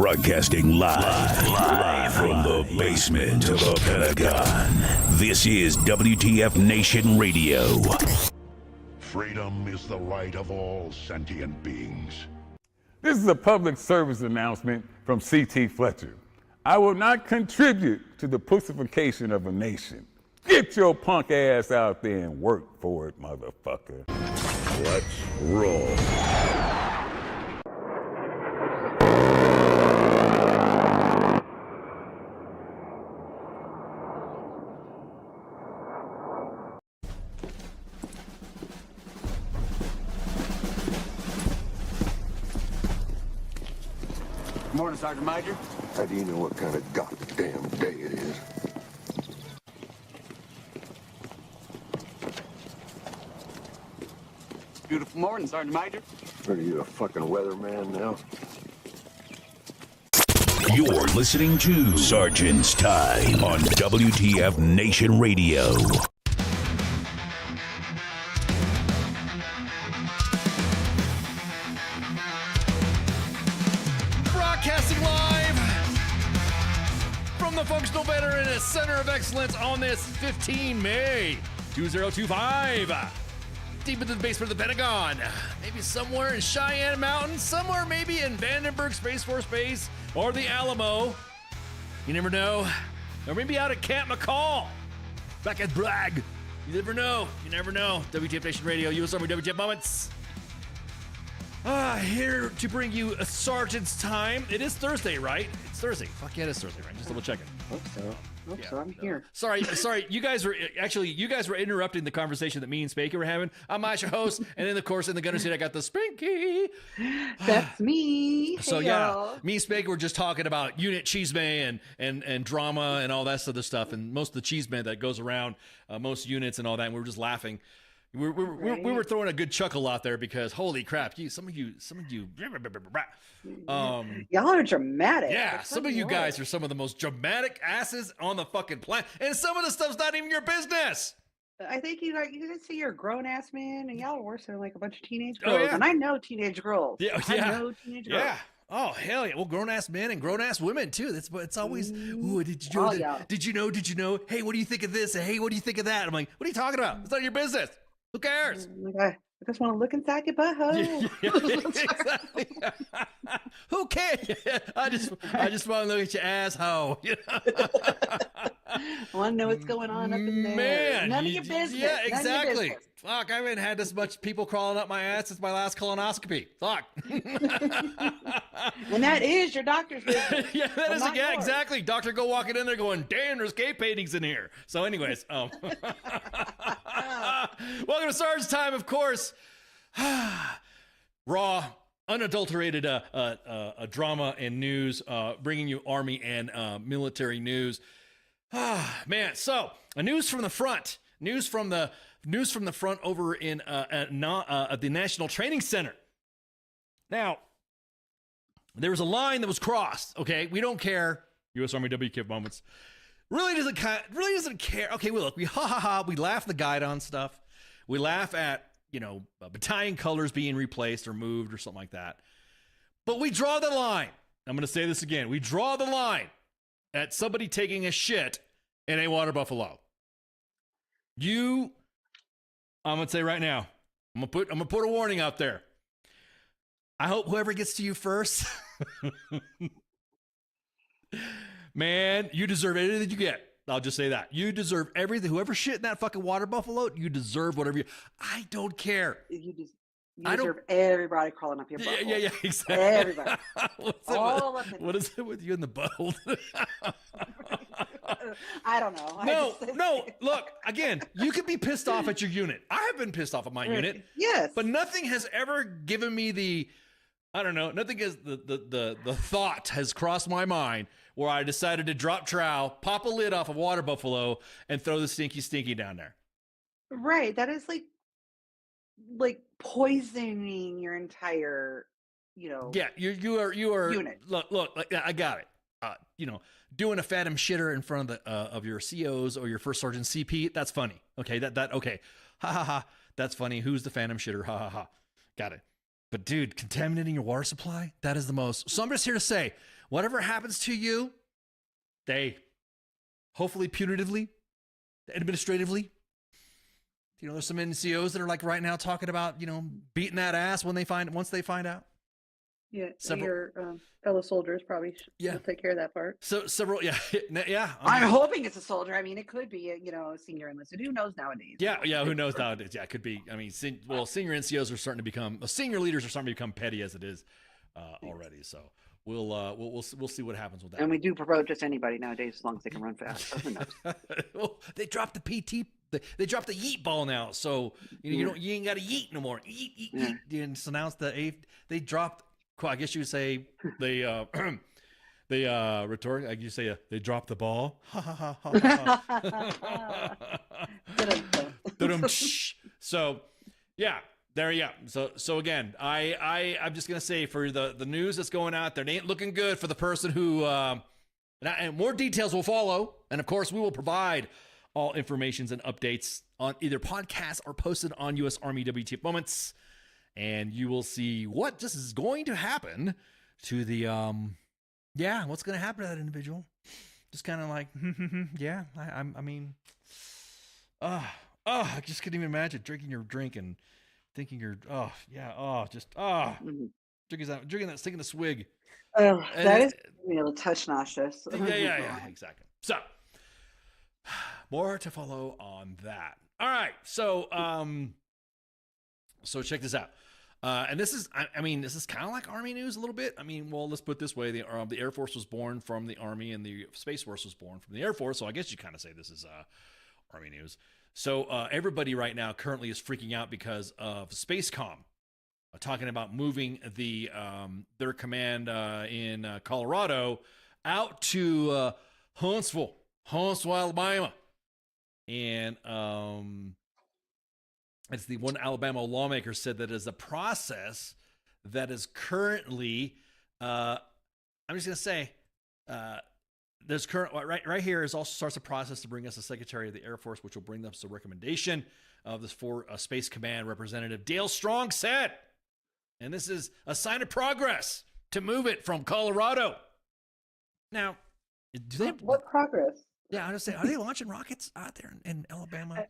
Broadcasting live from the basement of the Pentagon. This is WTF Nation Radio. Freedom is the right of all sentient beings. This is a public service announcement from C.T. Fletcher. I will not contribute to the pussification of a nation. Get your punk ass out there and work for it, motherfucker. Let's roll. Morning, Sergeant Major. How do you know what kind of goddamn day it is? Beautiful morning, Sergeant Major. Are you a fucking weatherman now? You're listening to Sergeant's Time on WTF Nation Radio. Broadcasting live from the Functional Veteran Center of Excellence on this 15 May 2025. Deep into the basement of the Pentagon. Maybe somewhere in Cheyenne Mountain, somewhere maybe in Vandenberg Space Force Base or the Alamo. You never know. Or maybe out at Camp McCall, back at Bragg. You never know. You never know. WTF Nation Radio, U.S. Army WTF Moments. Here to bring you a Sergeant's Time. It is Thursday, right? It's Thursday. Fuck yeah, it is Thursday, right? Just double checking. Hope so. I'm here. Sorry. You guys were interrupting the conversation that me and Spanky were having. I'm Ash, your host, and then of course in the gunner seat I got the Spanky. That's me. So hey, yeah, y'all. me and Spanky were just talking about unit cheesemay and drama and all that sort of stuff, and most of the cheesemay that goes around most units and all that. And we were just laughing. We were throwing a good chuckle out there because holy crap, some of you. Y'all are dramatic. Yeah, some of you guys are some of the most dramatic asses on the fucking planet, and some of the stuff's not even your business. I think you guys say you're a grown ass man, and y'all are worse than like a bunch of teenage girls. Oh, yeah. And I know teenage girls. Yeah. I know teenage girls. Yeah. Oh hell yeah! Well, grown ass men and grown ass women too. It's always. Ooh, did you know? yeah. Did you know? Did you know? Hey, what do you think of this? Hey, what do you think of that? I'm like, what are you talking about? It's not your business. Who cares? I just want to look inside your butthole. Exactly. Who cares? I just want to look at your asshole. You know? I want to know what's going on up in there. Man, None of your business. Yeah, None of your exactly. business. Fuck, I haven't had this much people crawling up my ass since my last colonoscopy. Fuck. And that is your doctor's business. Yeah, that is not yours. exactly. Doctor go walking in there going, damn, there's cave paintings in here. So anyways, welcome to Sergeant's Time, of course. Raw, unadulterated drama and news, bringing you Army and military news. Man, so news from the front. News from the front over in at the National Training Center. Now, there was a line that was crossed. Okay, we don't care. U.S. Army WTF Moments really doesn't care. Okay, we we laugh at the guidon stuff. We laugh at battalion colors being replaced or moved or something like that. But we draw the line. I'm going to say this again. We draw the line at somebody taking a shit in a water buffalo. I'm gonna say right now, I'm gonna put a warning out there. I hope whoever gets to you first, man, you deserve anything you get. I'll just say that. You deserve everything. Whoever shit in that fucking water buffalo, you deserve whatever I don't care. You deserve everybody crawling up your butt. Yeah, exactly. Everybody. What is it with you in the butthole? I don't know. No. Look, again, you can be pissed off at your unit. I have been pissed off at my unit. Yes. But nothing has ever given me nothing has the thought has crossed my mind where I decided to drop trowel, pop a lid off a water buffalo, and throw the stinky down there. Right. That is like poisoning your entire, Yeah, you are unit. Look, I got it. Doing a phantom shitter in front of your COs or your first sergeant CP, that's funny. Okay, okay. Ha ha ha. That's funny. Who's the phantom shitter? Ha ha ha. Got it. But dude, contaminating your water supply, that is the most. So I'm just here to say, whatever happens to you, they hopefully punitively, administratively. You know, there's some NCOs that are like right now talking about, you know, beating that ass once they find out. Yeah, your fellow soldiers probably will take care of that part. So several, yeah. I'm hoping it's a soldier. I mean, it could be, you know, a senior enlisted. Who knows nowadays? Yeah, who knows nowadays? Yeah, it could be. I mean, senior NCOs are starting to become, senior leaders are starting to become petty as it is already. So we'll see what happens with that. And we do promote just anybody nowadays as long as they can run fast. Who knows? Well, they dropped the PT. They dropped the yeet ball now, so you ain't got to yeet no more. Yeet. And so now it's they dropped. I guess you would say they rhetoric. I guess you say they dropped the ball. So yeah, there you go. So again, I'm just gonna say for the news that's going out there, it ain't looking good for the person who. And more details will follow, and of course we will provide all informations and updates on either podcasts or posted on U.S. Army WTF Moments. And you will see what just is going to happen to the, what's going to happen to that individual. Just kind of like, I just couldn't even imagine drinking your drink and thinking you're, drinking that, taking a swig. Oh, that is a little touch nauseous. Yeah, exactly. So, more to follow on that. All right, so check this out. And this is, this is kind of like Army news a little bit. I mean, well, let's put it this way. The Air Force was born from the Army and the Space Force was born from the Air Force. So I guess you kind of say this is Army news. So everybody right now currently is freaking out because of Spacecom. Talking about moving their command in Colorado out to Huntsville, Alabama. And it's the one Alabama lawmaker said that is a process that is currently, I'm just going to say, there's right here is also starts a process to bring us a Secretary of the Air Force, which will bring us a recommendation of this for Space Command Representative Dale Strong said. And this is a sign of progress to move it from Colorado. Now, do they? What progress? Yeah, I was saying, are they launching rockets out there in Alabama?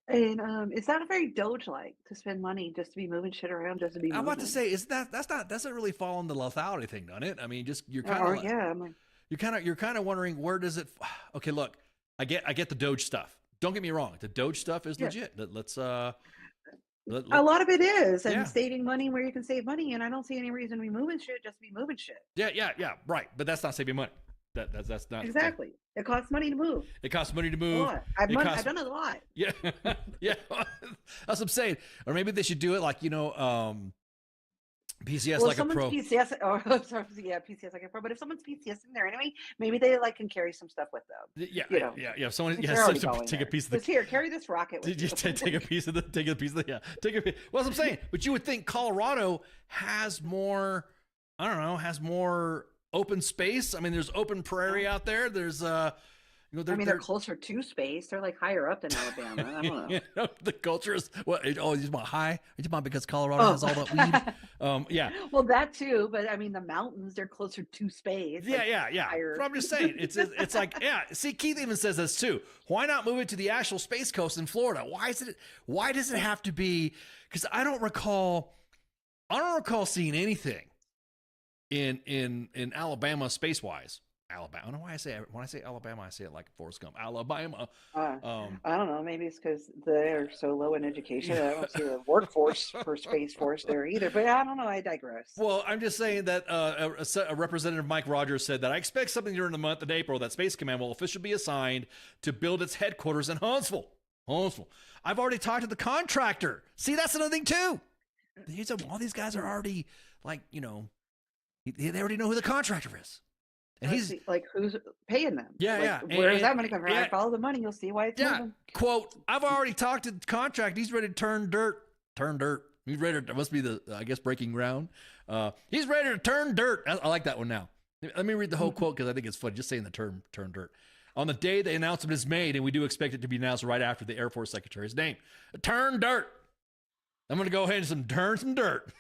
And is that very Doge-like to spend money just to be moving shit around, just to be? I'm about to say, doesn't really fall in the lethality thing, doesn't it? I mean, just you're kind of you're kind of wondering where does it? Okay, look, I get the Doge stuff. Don't get me wrong, the Doge stuff is legit. Let's a lot of it is, and saving money where you can save money, and I don't see any reason to be moving shit just to be moving shit. Yeah, right. But that's not saving money. That's not exactly. It costs money to move. It costs money to move. A lot. I've done it a lot. Yeah, yeah. That's what I'm saying. Or maybe they should do it like PCS like a pro. PCS, PCS like a pro. But if someone's PCSing there anyway, maybe they can carry some stuff with them. Yeah. If someone take a piece of the here, carry this rocket with you. Take a piece of the Well, that's what I'm saying. But you would think Colorado has more. I don't know. Has more open space. I mean, there's open prairie out there. There's they're closer to space. They're like higher up than Alabama. I don't know. The culture is what? Oh, you just want high? You just want because Colorado has all that weed? Yeah. Well, that too. But I mean, the mountains, they're closer to space. Yeah. But I'm just saying, it's like, yeah. See, Keith even says this too. Why not move it to the actual Space Coast in Florida? Why does it have to be? Because I don't recall seeing anything in Alabama space wise. Alabama. I don't know why when I say Alabama, I say it like Forrest Gump. Alabama. I don't know. Maybe it's because they're so low in education. I don't see a workforce for Space Force there either. But I don't know. I digress. Well, I'm just saying that a Representative Mike Rogers said that I expect something during the month of April that Space Command will officially be assigned to build its headquarters in Huntsville. I've already talked to the contractor. See, that's another thing too. All these guys are already they already know who the contractor is. And he's like, who's paying them? Yeah. Where's that money coming from? I follow the money. You'll see why it's moving. Quote, I've already talked to the contract. He's ready to turn dirt. He's ready to, must be breaking ground. He's ready to turn dirt. I like that one now. Let me read the whole quote because I think it's funny. Just saying the term turn dirt. On the day the announcement is made, and we do expect it to be announced right after the Air Force Secretary's name. Turn dirt. I'm gonna go ahead and turn some dirt.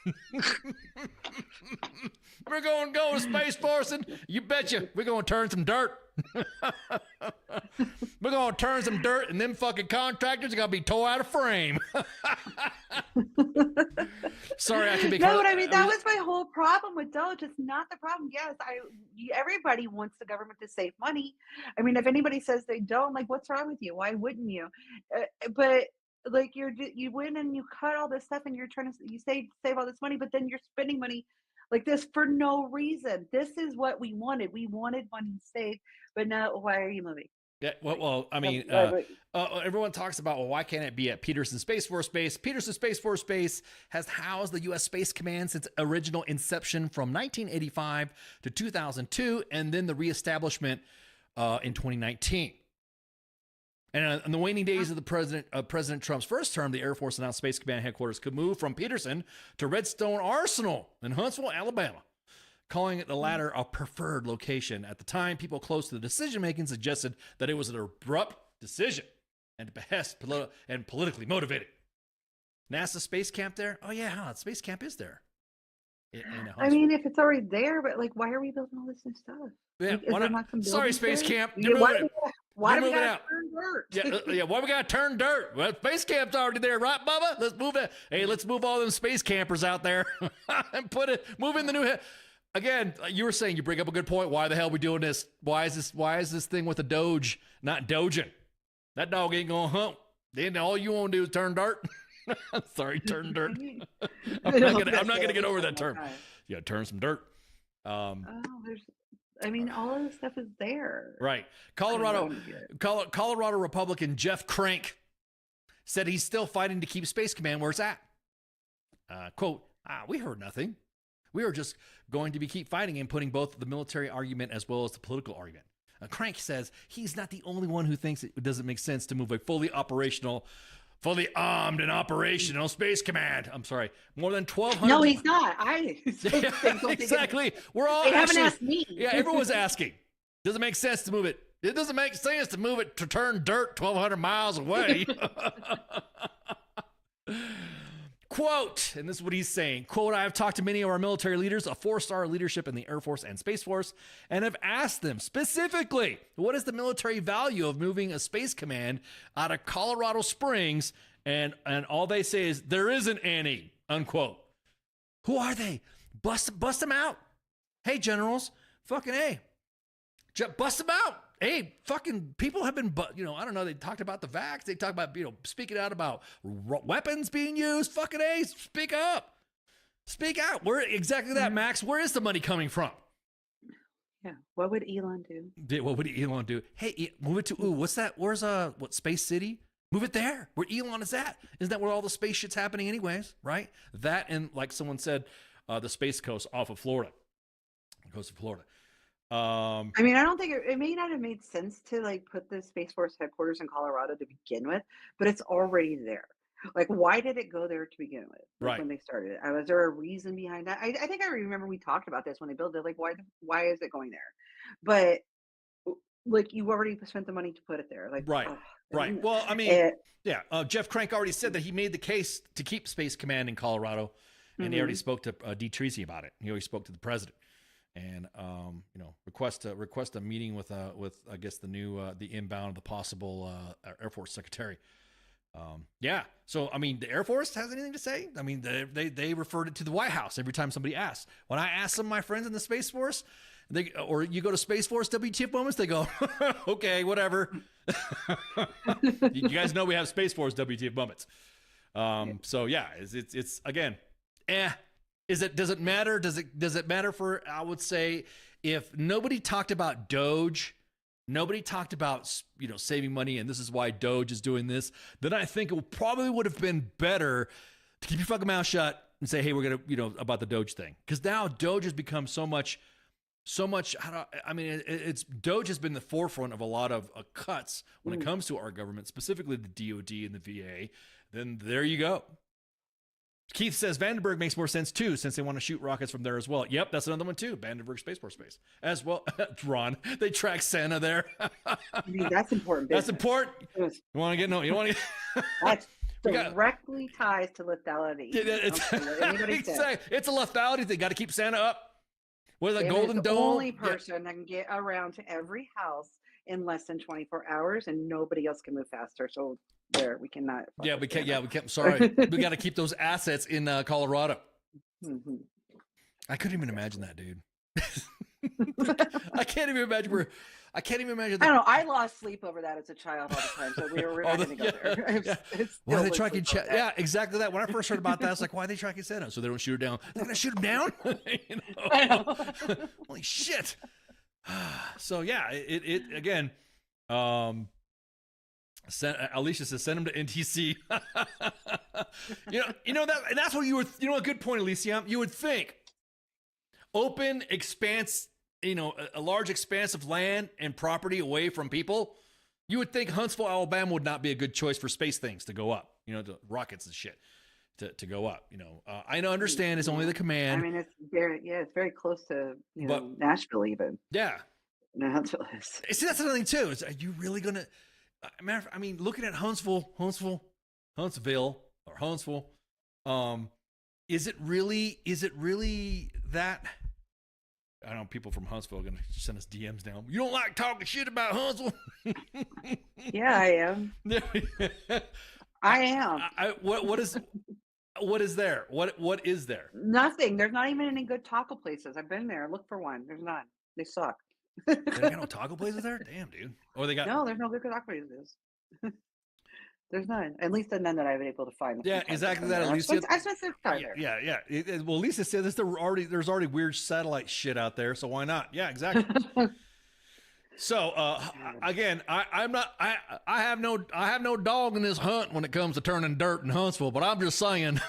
We're going to go to Space Force, and you betcha we're going to turn some dirt. We're going to turn some dirt, and them fucking contractors are going to be tore out of frame. Sorry, I can be. No, but I mean that was my whole problem with Doge. It's not the problem. Yes, everybody wants the government to save money. I mean, if anybody says they don't, like, what's wrong with you? Why wouldn't you? But like you win and you cut all this stuff, and you're trying to save all this money, but then you're spending money like this for no reason. This is what we wanted. We wanted money saved, but now why are you moving? Yeah, well, I mean, everyone talks about, well, why can't it be at Peterson Space Force Base? Peterson Space Force Base has housed the U.S. Space Command since original inception from 1985 to 2002, and then the reestablishment in 2019. And in the waning days of the President Trump's first term, the Air Force announced Space Command headquarters could move from Peterson to Redstone Arsenal in Huntsville, Alabama, calling it the latter a preferred location. At the time, people close to the decision-making suggested that it was an abrupt decision and politically motivated. NASA Space Camp there? Oh, yeah, Space Camp is there. I mean, if it's already there, but like, why are we building all this new stuff? Yeah, like, why not? Sorry, Space Camp. Why do we gotta turn dirt? Yeah, why we gotta turn dirt? Well, Space Camp's already there, right, Bubba? Let's move it. Hey, let's move all them space campers out there and move in the new head. Again, you were saying, you bring up a good point. Why the hell are we doing this? Why is this thing with the Doge not doging? That dog ain't gonna hump. Then all you want to do is turn dirt. Sorry, turn dirt. I'm not gonna get over that term. Yeah, turn some dirt. All of this stuff is there. Right. Colorado Republican Jeff Crank said he's still fighting to keep Space Command where it's at. Quote, we heard nothing. We are just going to keep fighting and putting both the military argument as well as the political argument. Crank says he's not the only one who thinks it doesn't make sense to move a fully armed and operational Space Command. I'm sorry, more than 1,200. No, he's not. Exactly. We're all. They haven't asked me. Yeah, everyone's asking. Does it make sense to move it? It doesn't make sense to move it to turn dirt 1,200 miles away. Quote, and this is what he's saying, quote, I have talked to many of our military leaders, a 4-star leadership in the Air Force and Space Force, and have asked them specifically, what is the military value of moving a Space Command out of Colorado Springs? And all they say is, there isn't any, unquote. Who are they? Bust them out. Hey, generals, fucking A. Bust them out. Hey, fucking people have been, I don't know. They talked about the vax. They talked about, speaking out about weapons being used. Fucking A, speak up. Speak out. Where exactly that, Max? Where is the money coming from? Yeah. What would Elon do? What would Elon do? Hey, move it to, what's that? Where's, Space City? Move it there, where Elon is at. Isn't that where all the space shit's happening anyways, right? That and, like someone said, the Space Coast off of Florida. The coast of Florida. I don't think it may not have made sense to like put the Space Force headquarters in Colorado to begin with, but it's already there. Like, why did it go there to begin with? Like, right. When they started it, was there a reason behind that? I think I remember we talked about this when they built it. Like, why is it going there? But like, you already spent the money to put it there. Like, right. Right. Well, Jeff Crank already said that he made the case to keep Space Command in Colorado, and he already spoke to D. Treacy about it. He already spoke to the president. And request a meeting with I guess the inbound, the possible Air Force secretary. So the Air Force has anything to say? I mean, they referred it to the White House every time somebody asks. When I ask some of my friends in the Space Force, or you go to Space Force WTF moments, they go, okay, whatever. You guys know we have Space Force WTF moments. So yeah, it's again, does it matter? Does it matter for, I would say, if nobody talked about Doge, nobody talked about, saving money, and this is why Doge is doing this, then I think it probably would have been better to keep your fucking mouth shut and say, hey, we're going to, about the Doge thing. Because now Doge has become so much, Doge has been the forefront of a lot of cuts when it comes to our government, specifically the DOD and the VA. Then there you go. Keith says Vandenberg makes more sense too, since they want to shoot rockets from there as well. Yep, that's another one too. Vandenberg Space Force Base as well. Ron, they track Santa there. That's important. That's important. You want to get That's directly ties to lethality. It's a lethality thing. Got to keep Santa up. What is that, Golden the Dome? only person that can get around to every house in less than 24 hours, and nobody else can move faster. So there, we cannot. Yeah, we can't. Yeah, we can't. Sorry, we got to keep those assets in Colorado. Mm-hmm. I couldn't even imagine that, dude. I can't even imagine I can't even imagine. I don't know. I lost sleep over that as a child all the time, so we're not going to go there. Why are they tracking? Yeah, exactly that. When I first heard about that, I was like, "Why are they tracking Santa? So they don't shoot her down? They're going to shoot him down?" I know. Holy shit! So yeah, it again. Alicia says, "Send him to NTC." you know that, and that's what you would. You know, a good point, Alicia. You would think open expanse. A large expanse of land and property away from people, you would think Huntsville, Alabama would not be a good choice for space things to go up, the rockets and shit to go up. I understand it's only the command. I mean, it's very close to, Nashville even. Yeah. Nashville is. See, that's another thing too. Are you really going to, looking at Huntsville, is it really that? I know people from Huntsville are going to send us DMs now. You don't like talking shit about Huntsville? Yeah, I am. I am. What is there? What is there? Nothing. There's not even any good taco places. I've been there. Look for one. There's none. They suck. They got no taco places there? Damn, dude. Or they got there's no good taco places. There's none. At least none that I've been able to find. Yeah, exactly that. Alicia. I spent some time there. Yeah. Well, Lisa said there's already weird satellite shit out there, so why not? Yeah, exactly. So again, I have no dog in this hunt when it comes to turning dirt in Huntsville, but I'm just saying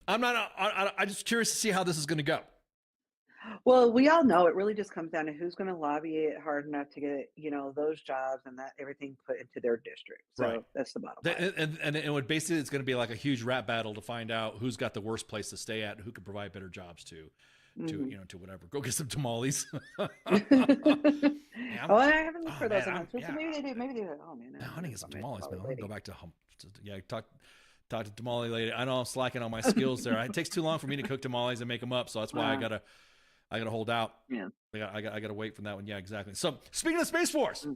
I'm just curious to see how this is going to go. Well, we all know it really just comes down to who's going to lobby it hard enough to get, those jobs and that everything put into their district. So right. That's the bottom line. And basically it's going to be like a huge rap battle to find out who's got the worst place to stay at, who can provide better jobs to whatever. Go get some tamales. I haven't looked for those. Maybe they do. Oh man, I need to get some tamales, man. I'll go back to talk to tamale lady. I know I'm slacking on my skills there. It takes too long for me to cook tamales and make them up, so that's why I gotta hold out. Yeah, I gotta wait for that one. Yeah, exactly. So speaking of Space Force,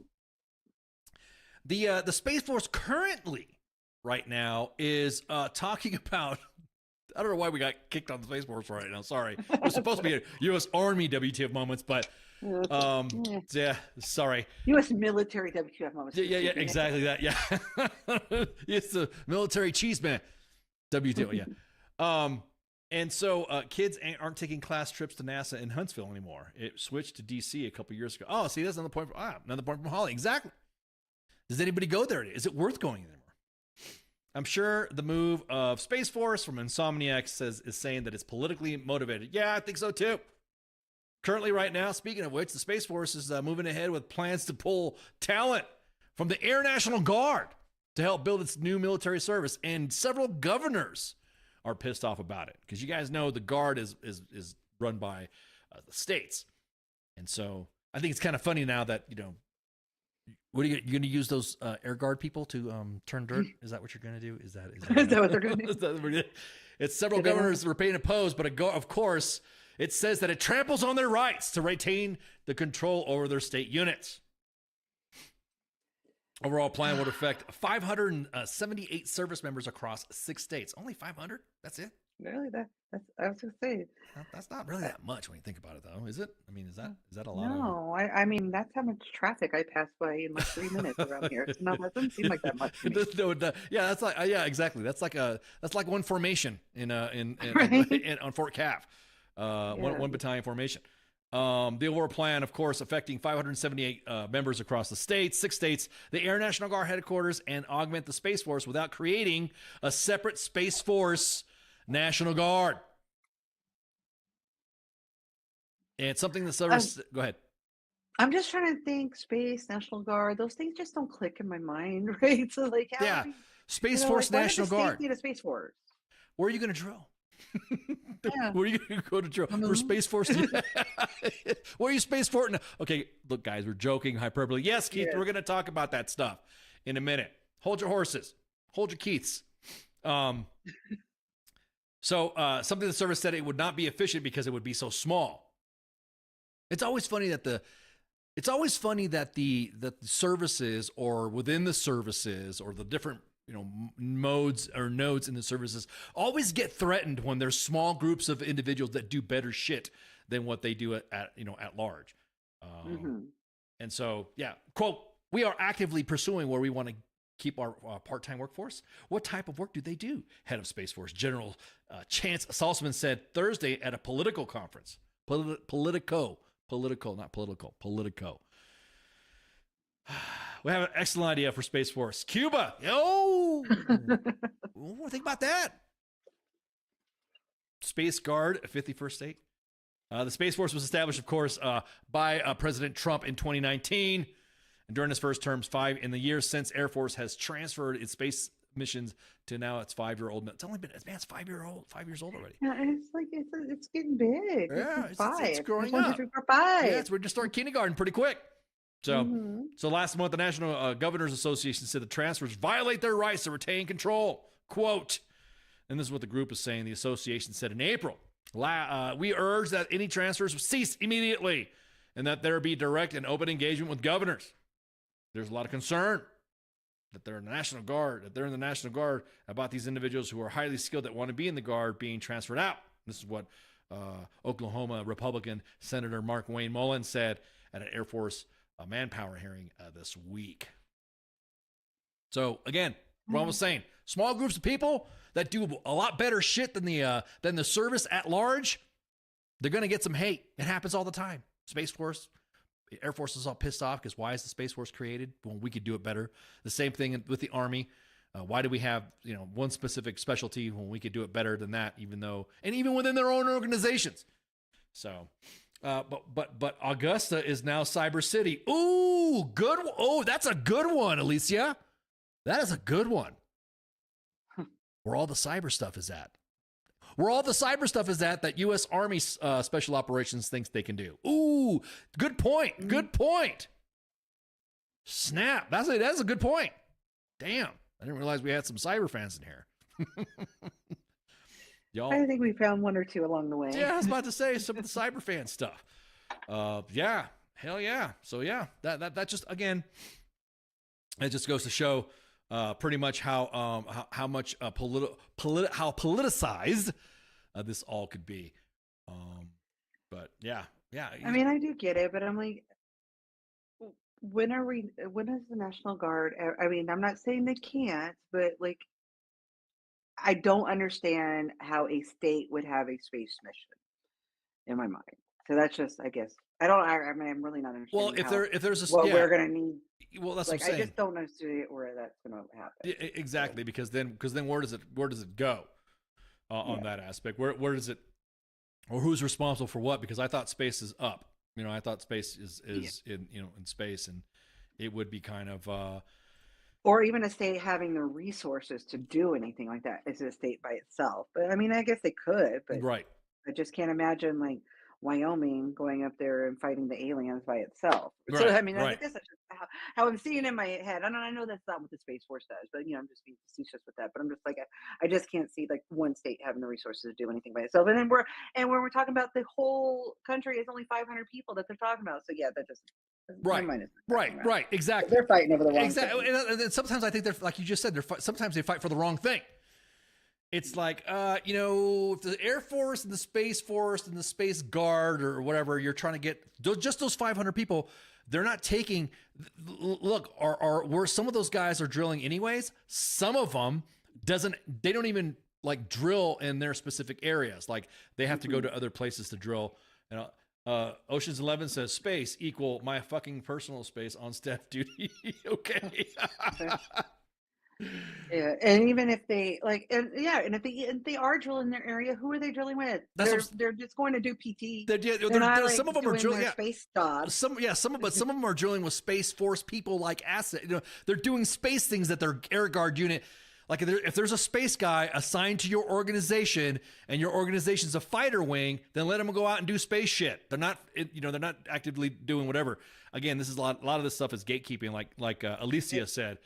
the Space Force currently right now is talking about. I don't know why we got kicked on the Space Force right now. Sorry, it was supposed to be a U.S. Army WTF moments, but sorry. U.S. military WTF moments. Yeah, exactly that. Yeah, it's the military cheese man. WTF. Yeah. And so kids aren't taking class trips to NASA in Huntsville anymore. It switched to DC a couple years ago. Oh, see, that's another point. Another point from Holly. Exactly. Does anybody go there? Is it worth going anymore? I'm sure the move of Space Force from Insomniac is saying that it's politically motivated. Yeah, I think so too. Currently, right now, speaking of which, the Space Force is moving ahead with plans to pull talent from the Air National Guard to help build its new military service. And several governors are pissed off about it because you guys know the Guard is run by the states. And so I think it's kind of funny now that, what are you going to use those Air Guard people to turn dirt? Is that what you're going to do? Is that what they're going to do? It's several governors were paying opposed, but of course, it says that it tramples on their rights to retain the control over their state units. Overall plan would affect 578 service members across 6 states. Only 500? That's it? Really? I was going to say. That's not really that much when you think about it, though, is it? I mean, is that a lot? No, I mean, that's how much traffic I pass by in like 3 minutes around here. No, that doesn't seem like that much to me. Yeah, that's like exactly. That's like one formation in on Fort Cav, one battalion formation. The overall plan, of course, affecting 578 members across the states, 6 states, the Air National Guard headquarters, and augment the Space Force without creating a separate Space Force National Guard. And something the service. Go ahead. I'm just trying to think. Space National Guard. Those things just don't click in my mind, right? So, like, Space Force National Guard. Need a Space Force. Where are you going to drill? Yeah. Where are you going to go to drill? For Space Force? Where are you Space Force? Okay, look, guys, we're joking, hyperbole. Yes, Keith, we're going to talk about that stuff in a minute. Hold your horses. Hold your Keiths. So something the service said it would not be efficient because it would be so small. It's always funny that the services, or within the services, or the different modes or nodes in the services, always get threatened when there's small groups of individuals that do better shit than what they do at large. And so, yeah, quote, we are actively pursuing where we want to keep our part-time workforce. What type of work do they do? Head of Space Force General Chance Saltzman said Thursday at a political conference. Politico. We have an excellent idea for Space Force. Cuba. Yo! Think about that. Space Guard, a 51st state. The Space Force was established, of course, by President Trump in 2019. And during his first terms, in the years since, Air Force has transferred its space missions to now its 5-year-old. It's only been, it's 5 years old already. Yeah, it's like it's getting big. Yeah, it's growing One, up. 2, 3, 4, 5. Yeah, we're just starting kindergarten pretty quick. So, so last month, the National Governors Association said the transfers violate their rights to retain control. Quote, and this is what the group is saying. The association said in April, we urge that any transfers cease immediately and that there be direct and open engagement with governors. There's a lot of concern that they're in the National Guard, about these individuals who are highly skilled that want to be in the Guard being transferred out. This is what Oklahoma Republican Senator Mark Wayne Mullen said at an Air Force manpower hearing this week. So again, what I was saying, small groups of people that do a lot better shit than the service at large, they're going to get some hate. It happens all the time. Space Force, Air Force is all pissed off because why is the Space Force created when we could do it better? The same thing with the Army. Why do we have one specific specialty when we could do it better than that? Even within their own organizations. So, but Augusta is now Cyber City. Ooh, good. Oh, that's a good one, Alicia. That is a good one. Where all the cyber stuff is at. That U.S. Army Special Operations thinks they can do. Ooh, good point. Good point. Snap. That's a good point. Damn. I didn't realize we had some cyber fans in here. Y'all. I think we found one or two along the way. Yeah, I was about to say some of the cyber fan stuff. Yeah. Hell yeah. So yeah, that just, again, it just goes to show pretty much how much how politicized this all could be. But yeah. I mean, I do get it, but I'm like, when is the National Guard? I mean, I'm not saying they can't, but like, I don't understand how a state would have a space mission in my mind. So that's just, I guess, I mean, I'm really not understanding. Well, if there's a we're gonna need. Well, that's like, what I'm saying. I just don't understand where that's gonna happen. Exactly, because then where does it go on that aspect? Where does it, or who's responsible for what? Because I thought space is up. I thought space is in space, and it would be kind of. Or even a state having the resources to do anything like that as a state by itself. But I mean, I guess they could, but right. I just can't imagine like Wyoming going up there and fighting the aliens by itself. Right, So I mean, right. I guess that's just how I'm seeing in my head. I know that's not what the Space Force does, but I'm just being facetious with that. But I'm just like, I just can't see like one state having the resources to do anything by itself. And then when we're talking about the whole country, it's only 500 people that they're talking about. So yeah, that just. Right, exactly. They're fighting over the wrong exactly. thing. And sometimes I think they're, like you just said, sometimes they fight for the wrong thing. It's like, if the Air Force and the Space Force and the Space Guard or whatever, you're trying to get just those 500 people, they're not taking, look, where some of those guys are drilling anyways, some of them they don't even like drill in their specific areas. Like they have to go to other places to drill. Ocean's 11 says space equal my fucking personal space on staff duty. Okay. Yeah, and even if they and if they are drilling their area, who are they drilling with? They're just going to do PT. Some of them are drilling space jobs. Some of them are drilling with Space Force people like asset. They're doing space things that their Air Guard unit. Like if there's a space guy assigned to your organization and your organization's a fighter wing, then let them go out and do space shit. They're not, they're not actively doing whatever. Again, this is a lot of this stuff is gatekeeping. Like Alicia said,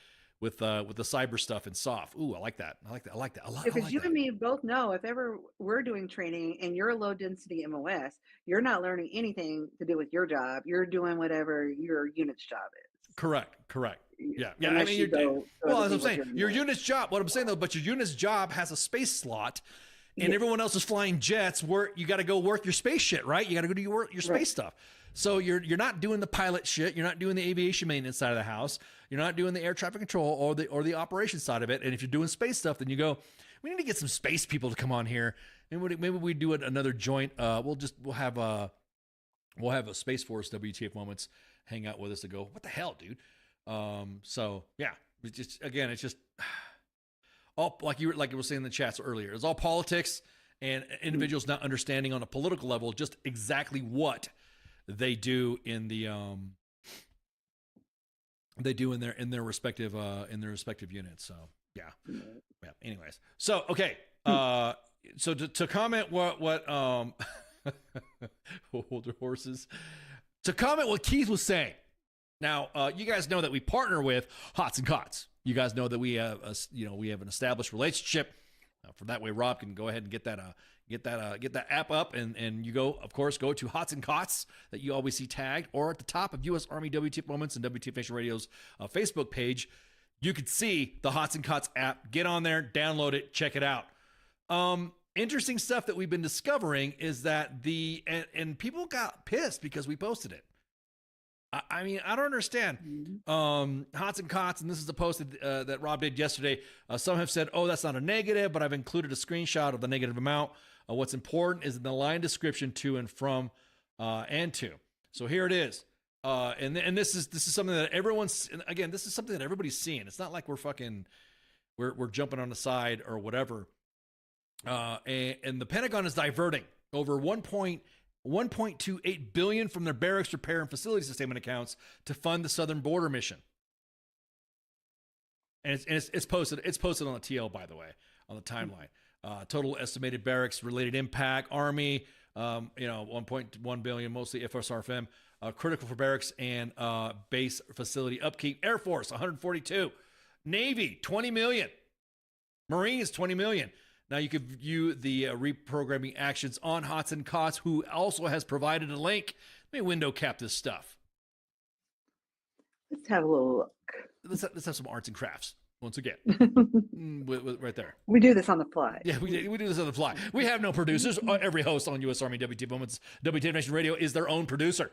with the cyber stuff and SOF. Ooh, I like that. I like that. I like that. Because you and me both know if ever we're doing training and you're a low density MOS, you're not learning anything to do with your job. You're doing whatever your unit's job is. Correct. Yeah. I Unless mean, you go to well, other as I'm people's saying, your unit's job. What I'm saying though, but your unit's job has a space slot, and everyone else is flying jets. Where you got to go work your space shit, right? You got to go do your space stuff. So you're not doing the pilot shit. You're not doing the aviation maintenance side of the house. You're not doing the air traffic control or the operation side of it. And if you're doing space stuff, then you go, we need to get some space people to come on here, and maybe we do another joint. We'll have a Space Force WTF moments hang out with us to go, what the hell, dude? So yeah, it's just all like you were saying in the chats earlier. It's all politics and individuals not understanding on a political level just exactly what they do in the in their respective units. So yeah. Anyways, so okay. So to comment what older horses, to comment what Keith was saying. Now, you guys know that we partner with Hots and Cots. You guys know that we have an established relationship. For that way, Rob can go ahead and get that app up, and you go to Hots and Cots that you always see tagged, or at the top of U.S. Army WTF Moments and WTF Nation Radio's Facebook page, you could see the Hots and Cots app. Get on there, download it, check it out. Interesting stuff that we've been discovering is that and people got pissed because we posted it. I mean, I don't understand. Hots and Cots, and this is a post that Rob did yesterday. Some have said, oh, that's not a negative, but I've included a screenshot of the negative amount. What's important is in the line description to and from and to. So here it is. And this is something that this is something that everybody's seeing. It's not like we're jumping on the side or whatever. And the Pentagon is diverting over 1.28 billion from their barracks repair and facility sustainment accounts to fund the southern border mission. And it's posted on the TL, by the way, on the timeline. Total estimated barracks related impact, Army, 1.1 billion, mostly FSRFM, critical for barracks and base facility upkeep. Air Force, 142. Navy, 20 million. Marines, 20 million. Now you can view the reprogramming actions on Hots and Cots, who also has provided a link. Let me window cap this stuff. Let's have a little look. Let's have some arts and crafts once again. Right there. We do this on the fly. Yeah, we do this on the fly. We have no producers. Every host on U.S. Army WTF Moments, WTF Nation Radio is their own producer.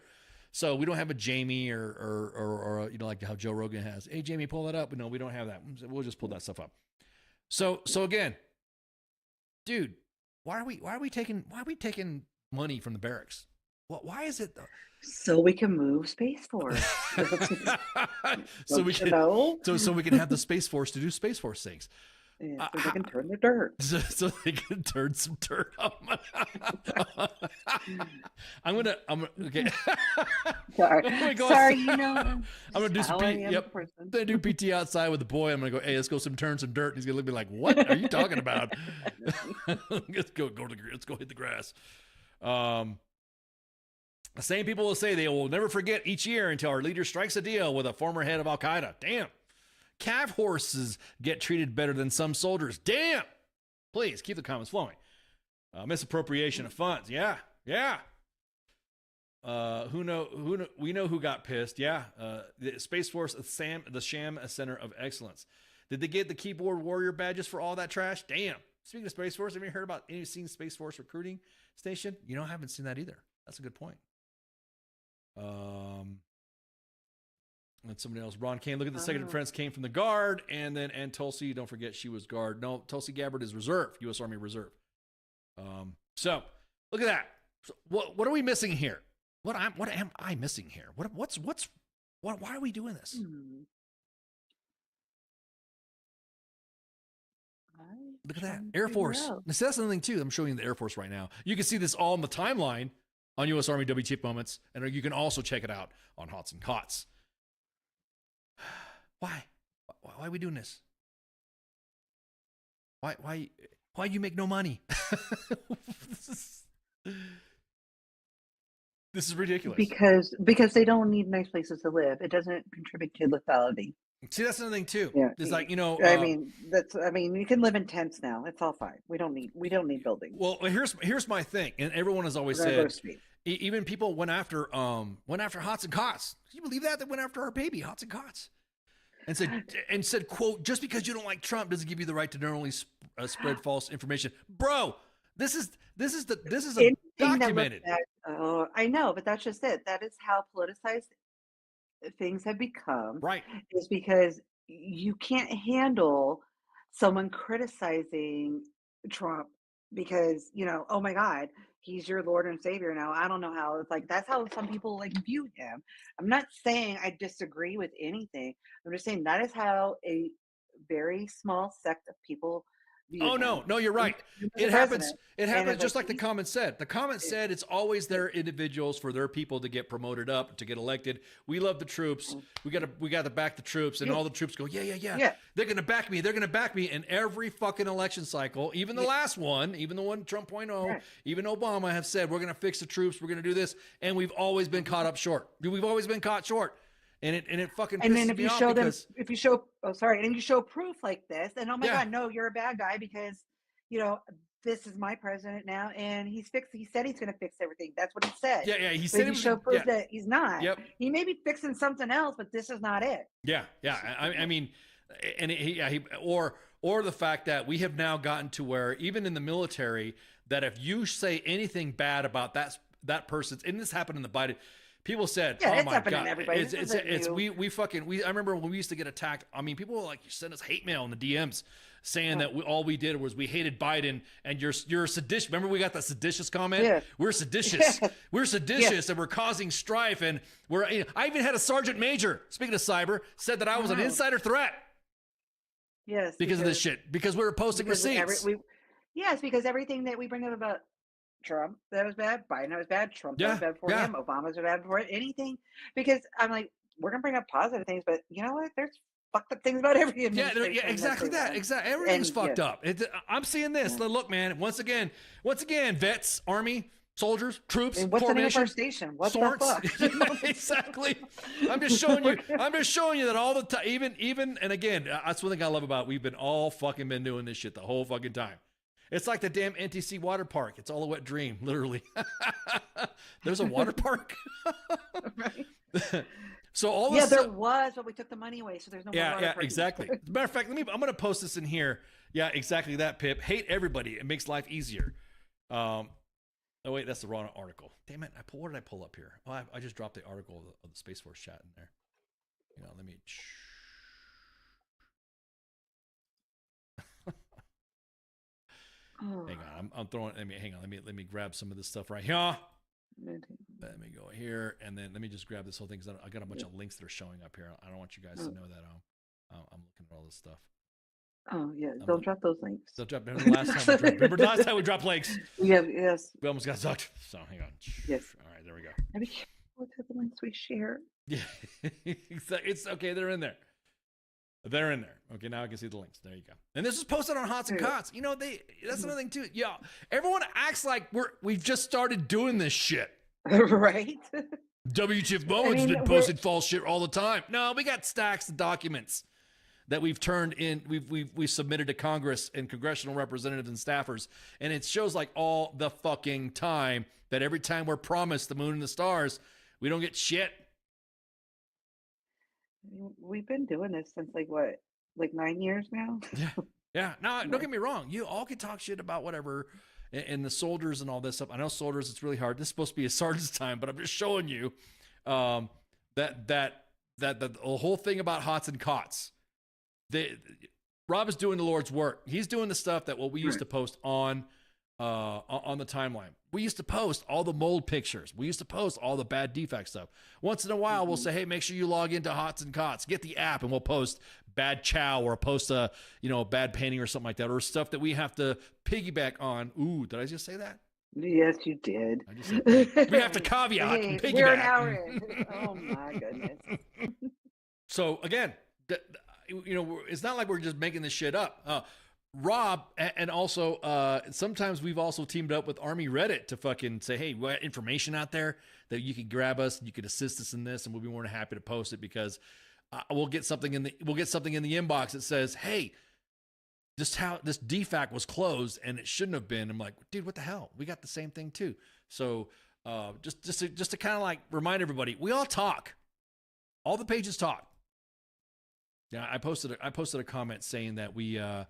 So we don't have a Jamie or like how Joe Rogan has. Hey, Jamie, pull that up. But no, we don't have that. We'll just pull that stuff up. So again, dude, why are we taking money from the barracks? Why is it though? So we can move Space Force. so we can have the Space Force to do Space Force things. Yeah, so they can turn the dirt. So they can turn some dirt up. I'm gonna okay. Sorry, I'm gonna do some They do PT outside with the boy. I'm gonna go, hey, let's go turn some dirt. And he's gonna look at me like, what are you talking about? Let's go hit the grass. The same people will say they will never forget each year until our leader strikes a deal with a former head of Al Qaeda. Damn. Calf horses get treated better than some soldiers. Damn. Please keep the comments flowing. Misappropriation of funds. Yeah. We know who got pissed. Yeah. The Space Force, the Sham Center of Excellence. Did they get the keyboard warrior badges for all that trash? Damn. Speaking of Space Force, have you heard about any seen Space Force recruiting station? I haven't seen that either. That's a good point. And somebody else, Ron Kane, look at the second defense came from the Guard, and Tulsi, don't forget she was Guard. No, Tulsi Gabbard is Reserve, U.S. Army Reserve. So look at that. So what are we missing here? What am I missing here? Why are we doing this? Look at that. Air Force. That's another thing too. I'm showing you the Air Force right now. You can see this all on the timeline on U.S. Army WTF Moments, and you can also check it out on Hots and Cots. Why are we doing this? Why you make no money? This is ridiculous. Because they don't need nice places to live. It doesn't contribute to lethality. See, that's another thing too. Yeah, It's like, you know, I mean, you can live in tents now. It's all fine. We don't need buildings. well, here's my thing, and everyone has always We're gonna go to said, street. even people went after Hots and Cots. Can you believe that? They went after our baby Hots and Cots, and said, quote, just because you don't like Trump doesn't give you the right to knowingly spread false information, bro. This is a Anything that looks documented. bad- I know, but that's just it. That is how politicized things have become. Right. Is because you can't handle someone criticizing Trump because, oh my God, he's your Lord and Savior now. I don't know how. It's like that's how some people like view him. I'm not saying I disagree with anything. I'm just saying that is how a very small sect of people view Oh him. no, you're right. He was It the happens. president, It and happens it's just like like the comment said. The comment said it's always their individuals for their people to get promoted up, to get elected. We love the troops. We got to back the troops, and all the troops go, yeah. They're gonna back me. They're gonna back me. And every fucking election cycle, even the last one, even the one Trump 0.0, even Obama have said we're gonna fix the troops. We're gonna do this, and we've always been caught up short. We've always been caught short. And it fucking pisses And then if me you off show them, because if you show, oh sorry, and you show proof like this, then oh my Yeah. God, no, you're a bad guy because this is my president now, and he said he's going to fix everything. That's what he said. yeah, he But said if he you was show proof that he's not, Yep. he may be fixing something else, but this is not it. Yeah. I mean, and or the fact that we have now gotten to where even in the military, that if you say anything bad about that person's, and this happened in the Biden, people said, Yeah, "Oh it's my happening God!" to everybody. It's This isn't new. I remember when we used to get attacked. I mean, people were like, send us hate mail in the DMs saying that all we did was we hated Biden and you're seditious. Remember we got that seditious comment? Yeah. We're seditious. Yeah. We're seditious and we're causing strife. And I even had a sergeant major, speaking of cyber, said that I was an Wow. insider threat Yes, because of this shit. Because we were posting receipts. Yes, because everything that we bring up about Trump, that was bad. Biden, that was bad. Trump, that was bad for him. Obama's bad for it. Anything, because I'm like, we're gonna bring up positive things, but you know what? There's fucked up things about every administration. Exactly that. Exactly. Everything's fucked up. I'm seeing this. Yeah. Look, man. Once again, vets, army, soldiers, troops, And what's the name of our formation, station? What sorts. the fuck? Exactly. I'm just showing you that all the time. Even and again, that's one thing I love about. We've been all fucking been doing this shit the whole fucking time. It's like the damn NTC water park. It's all a wet dream, literally. There's a water park. Right. So all Yeah, there was, but we took the money away, so there's no more water yeah, park. exactly. As a matter of fact, I'm going to post this in here. Yeah, exactly that, Pip. Hate everybody. It makes life easier. Oh, wait, that's the wrong article. Damn it. What did I pull up here? Oh, I just dropped the article of the Space Force chat in there. Let me... Oh. Hang on. I'm throwing... Hang on. Let me grab some of this stuff right here. Let me go here, and then let me just grab this whole thing because I got a bunch of links that are showing up here. I don't want you guys to know that I'm looking at all this stuff. Oh yeah, don't drop those links. Don't drop. Remember last time we dropped links? Yeah, yes. We almost got sucked. So hang on. Yes. All right, there we go. Be careful with the links we share. Yeah, it's okay. They're in there. They're in there. Okay, now I can see the links. There you go. And this is posted on Hots and Cots. That's another thing too. Yeah, everyone acts like we've just started doing this shit. Right? W.T.F. Bowen's been posting false shit all the time. No, we got stacks of documents that we've turned in. We've submitted to Congress and congressional representatives and staffers, and it shows like all the fucking time that every time we're promised the moon and the stars, we don't get shit. We've been doing this since like 9 years now. Yeah. No, don't get me wrong. You all can talk shit about whatever, and the soldiers and all this stuff. I know soldiers, it's really hard. This is supposed to be a sergeant's time, but I'm just showing you that the whole thing about Hots and Cots. Rob is doing the Lord's work. He's doing the stuff that we used to post on the timeline. We used to post all the mold pictures. We used to post all the bad defect stuff. Once in a while, we'll say, hey, make sure you log into Hots and Cots. Get the app, and we'll post bad chow or post a bad painting or something like that, or stuff that we have to piggyback on. Ooh, did I just say that? Yes, you did. I just said, we have to caveat and piggyback. We're an hour in. Oh my goodness. So again, it's not like we're just making this shit up. Rob, and also sometimes we've also teamed up with Army Reddit to fucking say, hey, we got information out there that you can grab us, you could assist us in this, and we'll be more than happy to post it because we'll get something in the inbox that says, hey, this DFAC was closed and it shouldn't have been. I'm like, dude, what the hell? We got the same thing too. So just to kind of like remind everybody, we all talk. All the pages talk. Yeah, I posted a comment saying that we're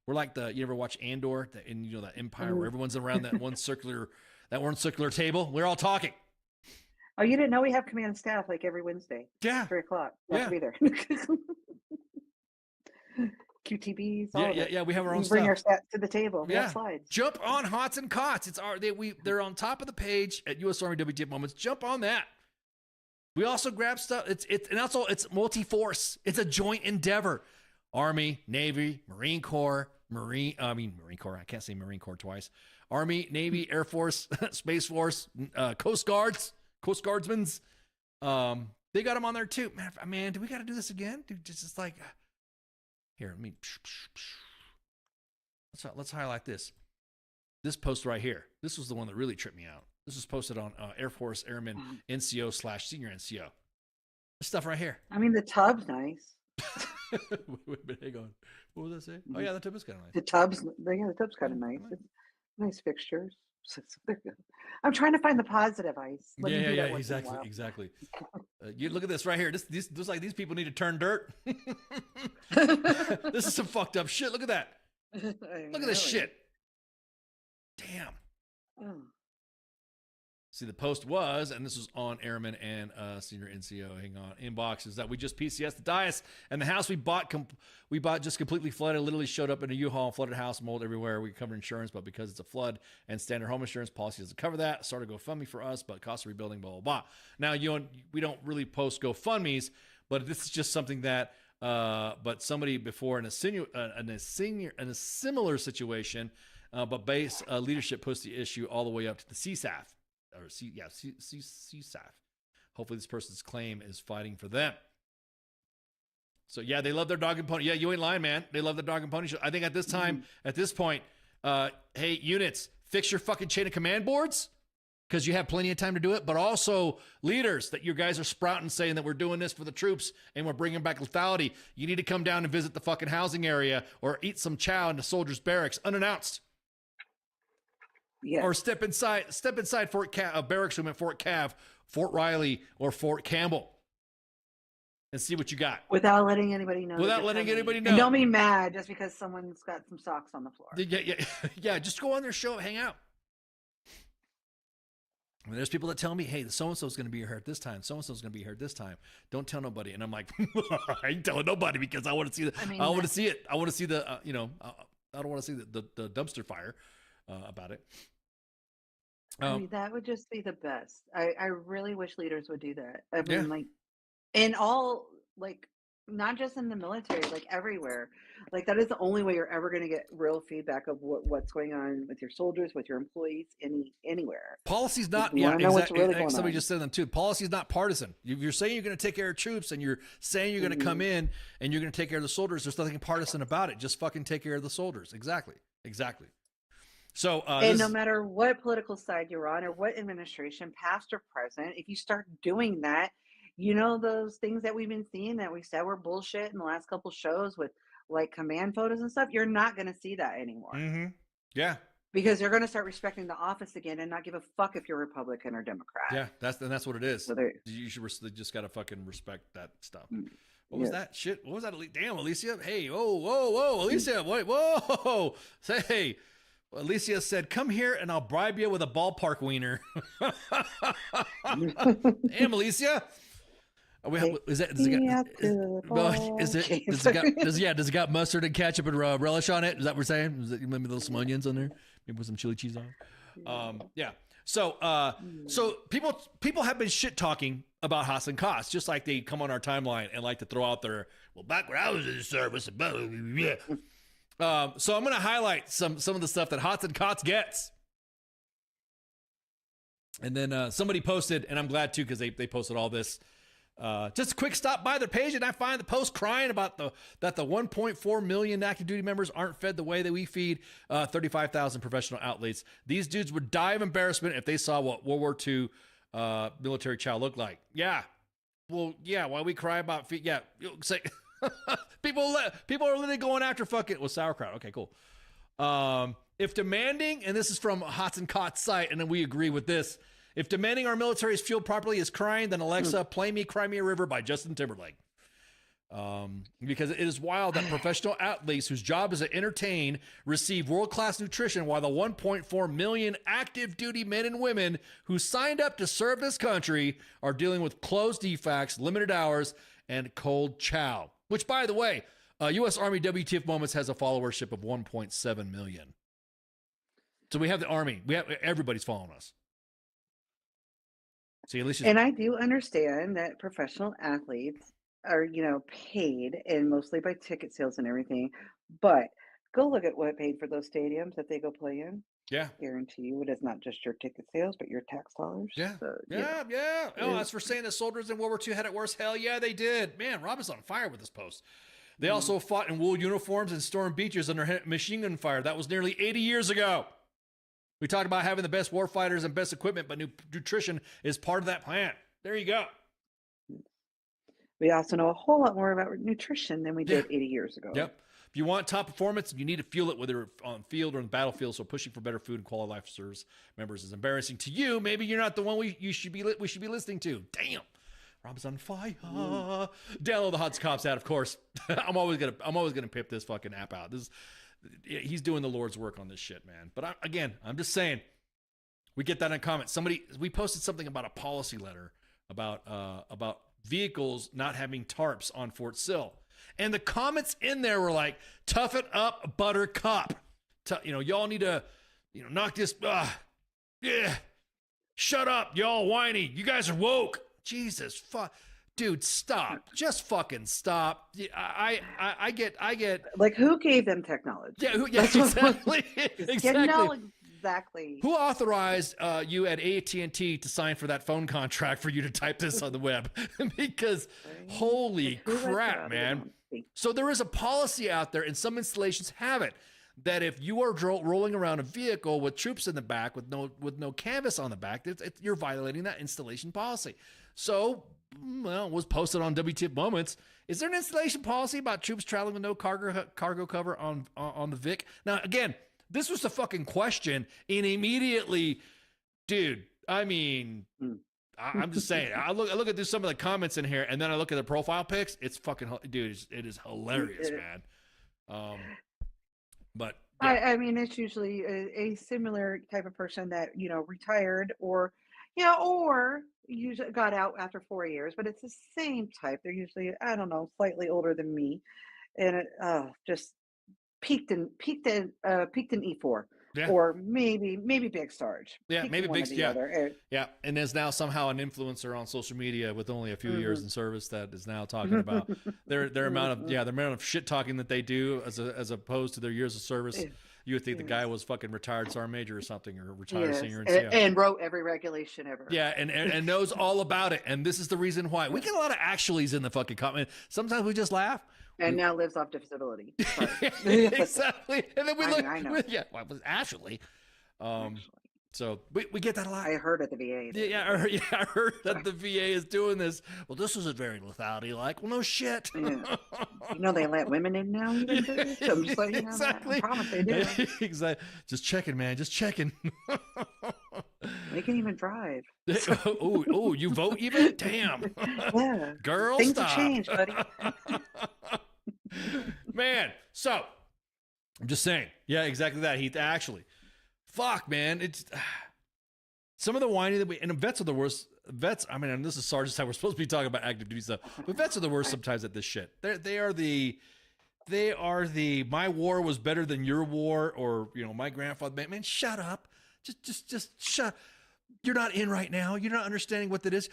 like you ever watch Andor, that Empire where everyone's around that one circular table. We're all talking. Oh, you didn't know we have command staff like every Wednesday? Yeah. 3:00. You have to be there. QTBs. Yeah. We have our own bring stuff. our stats to the table. We have slides. Jump on Hots and Cots. They're on top of the page at U.S. Army WTF Moments. Jump on that. We also grab stuff. It's multi-force. It's a joint endeavor. Army, Navy, Marine Corps. Marine Corps. I can't say Marine Corps twice. Army, Navy, Air Force, Space Force, Coast Guardsmen. They got them on there too. Man, do we got to do this again? Dude, just like here. Let's highlight this. This post right here. This was the one that really tripped me out. This was posted on Air Force Airman NCO/Senior NCO. This stuff right here. I mean, the tub's nice. Wait, hang on. What was I saying? Oh yeah, the tub is kind of nice. The tub's kind of nice. It's nice fixtures. I'm trying to find the positive, Ice. Yeah, exactly. You look at this right here. This looks like these people need to turn dirt. This is some fucked up shit. Look at that. Look at this shit. Damn. Oh. See, the post was, and this was on Airman and Senior NCO, hang on, inboxes, that we just PCS the dais, and the house we bought just completely flooded, literally showed up in a U-Haul, flooded house, mold everywhere. We covered insurance, but because it's a flood and standard home insurance policy doesn't cover that, started GoFundMe for us, but cost of rebuilding, blah, blah, blah. Now, we don't really post GoFundMes, but this is just something that, but somebody before in a similar situation, but base leadership pushed the issue all the way up to the CSAF. CSAF. Hopefully this person's claim is fighting for them. So yeah, they love their dog and pony. Yeah, you ain't lying, man. They love the dog and pony show. I think at this time, at this point, hey, units, fix your fucking chain of command boards because you have plenty of time to do it. But also leaders, that you guys are sprouting saying that we're doing this for the troops and we're bringing back lethality. You need to come down and visit the fucking housing area or eat some chow in the soldiers' barracks unannounced. Yeah. Or step inside Fort barracks room at Fort Cav, Fort Riley, or Fort Campbell, and see what you got. Without letting anybody know. And don't be mad just because someone's got some socks on the floor. Yeah. Just go on their show, hang out. I mean, there's people that tell me, hey, so and so's going to be here at this time. So and so's going to be here at this time. Don't tell nobody. And I'm like, I ain't telling nobody because I want to see the. I want to see it. I want to see the. I don't want to see the dumpster fire about it. I mean, that would just be the best. I really wish leaders would do that. I mean, like, in all, like, not just in the military, like everywhere. Like, that is the only way you're ever going to get real feedback of what's going on with your soldiers, with your employees, anywhere. Policy's not, somebody just said them too. Policy's not partisan. You're saying you're going to take care of troops and you're saying you're going to come in and you're going to take care of the soldiers. There's nothing partisan about it. Just fucking take care of the soldiers. Exactly. So, and no matter what political side you're on or what administration, past or present, if you start doing that, those things that we've been seeing that we said were bullshit in the last couple shows with like command photos and stuff, you're not going to see that anymore. Mm-hmm. Yeah. Because they're going to start respecting the office again and not give a fuck if you're Republican or Democrat. Yeah, that's what it is. So you just got to fucking respect that stuff. What was that shit? What was that? Damn, Alicia. Hey, whoa, Alicia. Wait, whoa. Say, hey. Alicia said, come here and I'll bribe you with a ballpark wiener. Damn, Alicia. Does it got mustard and ketchup and relish on it? Is that what we're saying? Is that maybe some onions on there? Maybe with some chili cheese on? Yeah. So people have been shit talking about Haas and Koss, just like they come on our timeline and like to throw out their, well, back when I was in the service, yeah. So I'm going to highlight some of the stuff that Hots and Cots gets. And then somebody posted, and I'm glad too, because they posted all this. Just a quick stop by their page, and I find the post crying about that the 1.4 million active duty members aren't fed the way that we feed 35,000 professional athletes. These dudes would die of embarrassment if they saw what World War II military chow looked like. Yeah. Well, yeah. Why we cry about feet? Yeah, say people are literally going after fucking sauerkraut. Okay, cool. If demanding, and this is from Hots and Cots site, and then we agree with this. If demanding our military is fueled properly is crying, then Alexa, play me "Cry Me a River" by Justin Timberlake. Because it is wild that professional athletes whose job is to entertain receive world-class nutrition, while the 1.4 million active duty men and women who signed up to serve this country are dealing with closed defects, limited hours, and cold chow. Which, by the way, U.S. Army WTF Moments has a followership of 1.7 million. So we have the Army. Everybody's following us. See, at least And I do understand that professional athletes are, paid, and mostly by ticket sales and everything. But go look at what paid for those stadiums that they go play in. Yeah. Guarantee you, it is not just your ticket sales, but your tax dollars. Yeah. So, Yeah. Oh, as for saying that soldiers in World War II had it worse, hell yeah, they did. Man, Rob is on fire with this post. They also fought in wool uniforms and stormed beaches under machine gun fire. That was nearly 80 years ago. We talked about having the best war fighters and best equipment, but nutrition is part of that plan. There you go. We also know a whole lot more about nutrition than we did 80 years ago. Yep. If you want top performance, you need to fuel it, whether on field or in the battlefield. So pushing for better food and quality life for service members is embarrassing to you. Maybe you're not the one we should be listening to. Damn. Rob's on fire. Download the Hots Cops app, of course. I'm always gonna pip this fucking app out. He's doing the Lord's work on this shit, man. But I'm just saying, we get that in comments. We posted something about a policy letter about vehicles not having tarps on Fort Sill. And the comments in there were like, tough it up, buttercup. Y'all need to, knock this, shut up, y'all whiny. You guys are woke. Jesus, fuck. Dude, stop. Just fucking stop. I get. Like, who gave them technology? Yeah, exactly. Exactly. Who authorized you at AT&T to sign for that phone contract for you to type this on the web? Because holy crap, man. So there is a policy out there, and some installations have it, that if you are rolling around a vehicle with troops in the back with no canvas on the back, you're violating that installation policy. So, it was posted on W.T.F Moments. Is there an installation policy about troops traveling with no cargo cover on the Vic? Now, again, this was the fucking question, and immediately, dude, I mean, I'm just saying, I look at some of the comments in here, and then I look at the profile pics. It's fucking, dude, it is hilarious, man. But yeah. I mean, it's usually a similar type of person that, retired or usually got out after 4 years, but it's the same type. They're usually, I don't know, slightly older than me, and it just peaked in E4, or maybe Big Sarge. Yeah, maybe Big, yeah, and is now somehow an influencer on social media with only a few years in service that is now talking about their amount of shit talking that they do as opposed to their years of service. You would think the guy was fucking retired sergeant major or something, or retired senior and wrote every regulation ever. Yeah, and knows all about it. And this is the reason why we get a lot of actuallys in the fucking comment. Sometimes we just laugh. And now lives off disability. Exactly. And then we look. I know. It was actually. So we get that a lot. I heard at the VA. I heard that the VA is doing this. Well, this isn't very lethality like. Well, no shit. Yeah. They let women in now. So I'm just letting you know exactly. That. I promise they do. Exactly. Just checking, man. Just checking. They can even drive. Oh, you vote even? Damn. Yeah. Girl, things stop. have changed, buddy. Man, so I'm just saying. Yeah, exactly that. He actually. Fuck, man. It's some of the whining and vets are the worst. Vets, I mean, and this is Sergeant's time. We're supposed to be talking about active duty stuff, but vets are the worst sometimes at this shit. They are the my war was better than your war, or my grandfather. Man, shut up. Just shut. You're not in right now. You're not understanding what that is.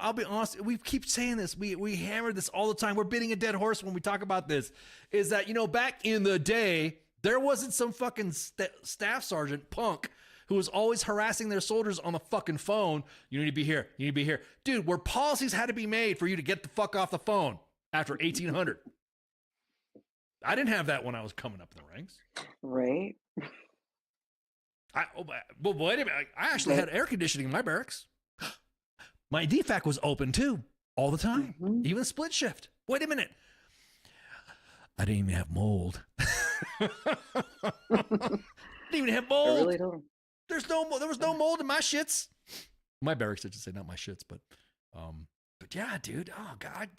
I'll be honest. We keep saying this. We hammer this all the time. We're beating a dead horse when we talk about this. Is that back in the day, there wasn't some fucking staff sergeant punk who was always harassing their soldiers on the fucking phone. You need to be here. You need to be here. Dude, where policies had to be made for you to get the fuck off the phone after 1800. I didn't have that when I was coming up in the ranks. Right. But wait a minute. I actually had air conditioning in my barracks. My DFAC was open too. all the time, even split shift. Wait a minute. I didn't even have mold. Didn't even have mold. I really don't. There was no mold in my shits. My barracks, I should say, not my shits, but yeah, dude. Oh God,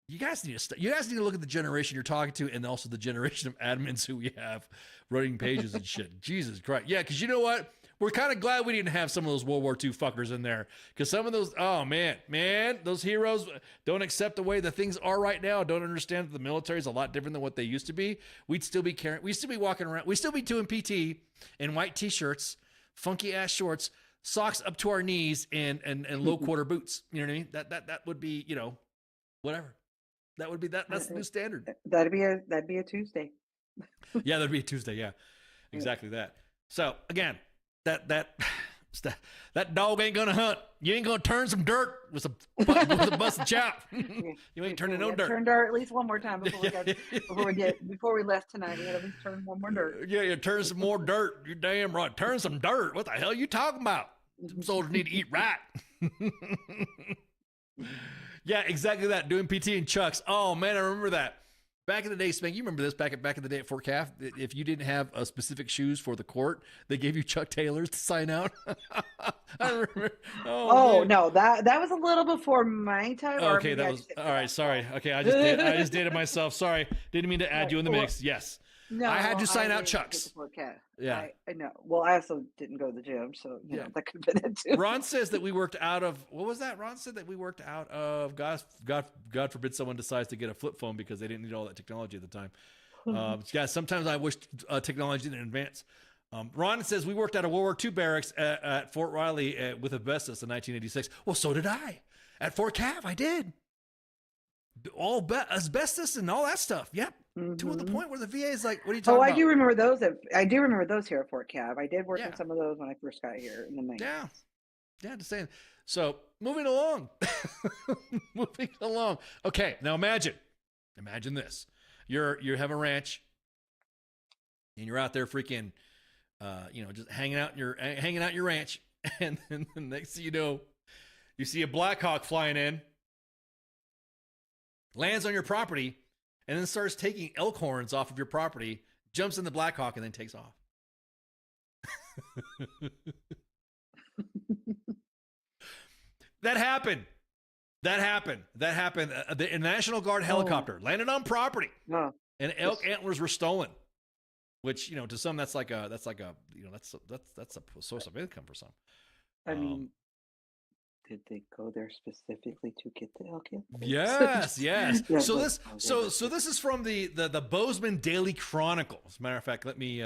you guys need to look at the generation you're talking to, and also the generation of admins who we have running pages and shit. Jesus Christ, yeah, because you know what? We're kind of glad we didn't have some of those World War II fuckers in there, because some of those, oh man, those heroes don't accept the way the things are right now. Don't understand that the military is a lot different than what they used to be. We'd still be walking around. We'd still be doing PT in white t-shirts, funky ass shorts, socks up to our knees, and low quarter boots. You know what I mean? That would be, you know, whatever. That would be that's the new standard. That'd be a Tuesday. Yeah, that'd be a Tuesday. Yeah, exactly that. So again, that dog ain't gonna hunt. You ain't gonna turn some dirt with a busted chop. You ain't turning no dirt. Turn dirt at least one more time before we left tonight. We had to at least turn one more dirt. Yeah, you turn some more dirt. You're damn right. Turn some dirt. What the hell are you talking about? Some soldiers need to eat right. Yeah, exactly that. Doing PT and chucks. Oh man, I remember that. Back in the day, Spank, you remember this back in the day at Fort Calf? If you didn't have specific shoes for the court, they gave you Chuck Taylors to sign out. I remember. Oh no, that was a little before my time. Okay, that was all right. Sorry. Okay, I just dated myself. Sorry, didn't mean to add you in the mix. Yes. No, I had you sign out Chucks. Yeah, I know. Well, I also didn't go to the gym, so you know that could have been it too. Ron says that we worked out of what was that? Ron said that we worked out of God forbid someone decides to get a flip phone because they didn't need all that technology at the time. Yeah, sometimes I wish technology didn't advance. Ron says we worked out of World War II barracks at Fort Riley with asbestos in 1986. Well, so did I. At Fort Cav, I did. All asbestos and all that stuff. Yep. To the point where the VA is like, what are you talking about? I do remember those. I do remember those here at Fort Cav. I did work on some of those when I first got here in the 90s. Yeah, just saying. So moving along. Okay, now imagine this. You have a ranch, and you're out there freaking, just hanging out in your ranch, and then the next thing you know, you see a Black Hawk flying in, lands on your property, and then starts taking elk horns off of your property, jumps in the Black Hawk, and then takes off. That happened. The National Guard helicopter landed on property, and elk antlers were stolen. Which, to some that's a source of income for some. I mean, did they go there specifically to get the elk in? Yes. So this is from the Bozeman Daily Chronicle. As a matter of fact, let me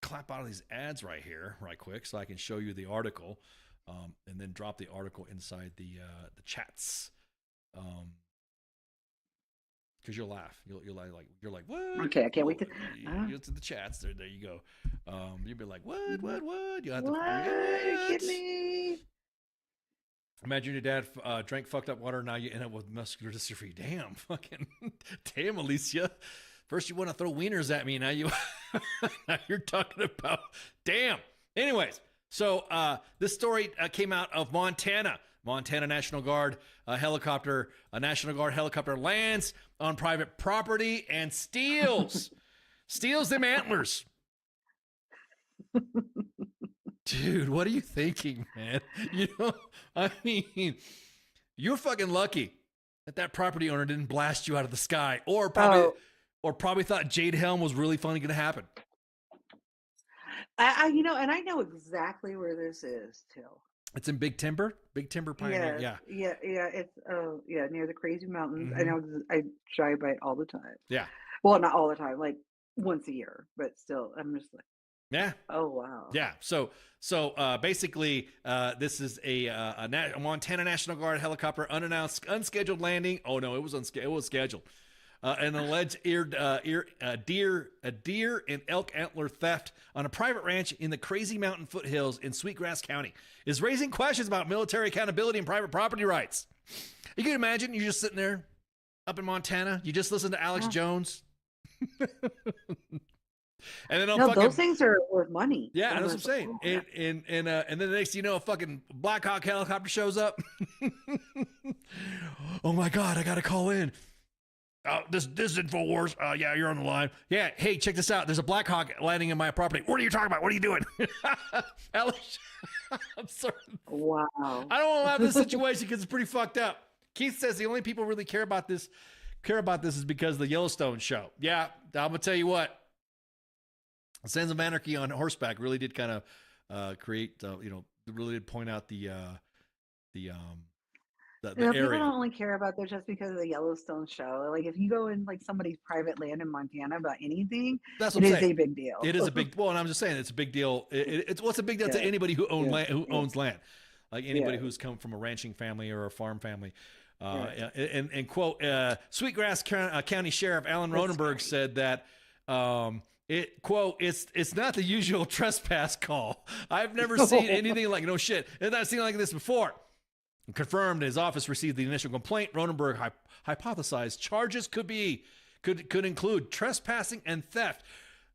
clap out of these ads right here, right quick, so I can show you the article, and then drop the article inside the chats. Because you'll laugh. You're like, what? Okay, I can't wait to. You to the chats. There you go. You'll be like, what? You have to. Kidding me? Imagine your dad drank fucked up water. Now you end up with muscular dystrophy. Damn, Alicia. First you want to throw wieners at me. Now you're talking about. Damn. Anyways, so this story came out of Montana. Montana National Guard helicopter. A National Guard helicopter lands on private property and steals them antlers. Dude, what are you thinking, man? I mean, you're fucking lucky that property owner didn't blast you out of the sky, or probably thought Jade Helm was really finally going to happen. And I know exactly where this is too. It's in Big Timber Pioneer. Yeah. It's near the Crazy Mountains. I know. I drive by it all the time. Yeah. Well, not all the time, like once a year, but still, I'm just like. Yeah. Oh wow. Yeah. So basically, this is a Montana National Guard helicopter unannounced, unscheduled landing. Oh no, it was scheduled. An alleged deer and elk antler theft on a private ranch in the Crazy Mountain foothills in Sweetgrass County is raising questions about military accountability and private property rights. You can imagine you're just sitting there up in Montana. You just listen to Alex Jones. And then those things are worth money. Yeah, that's what I'm saying. And then the next thing you know, a fucking Black Hawk helicopter shows up. Oh my God, I got to call in. This is InfoWars. Yeah, you're on the line. Yeah, hey, check this out. There's a Black Hawk landing in my property. What are you talking about? What are you doing? Alex, I'm sorry. Wow. I don't want to laugh at this situation because it's pretty fucked up. Keith says the only people who really care about this is because of the Yellowstone show. Yeah, I'm gonna tell you what. Sons of Anarchy on horseback really did kind of create, really did point out the People area. don't only care about this just because of the Yellowstone show. Like if you go in like somebody's private land in Montana about anything, That's what it I'm is saying. a big deal. It is a big. Well, and I'm just saying it's a big deal. It's a big deal to anybody who owns land, like anybody who's come from a ranching family or a farm family. And quote, Sweetgrass County Sheriff Alan Ronenberg said that. It's not the usual trespass call. I've never seen anything like no shit. I've not seen like this before. Confirmed his office received the initial complaint. Ronenberg hypothesized charges could include trespassing and theft.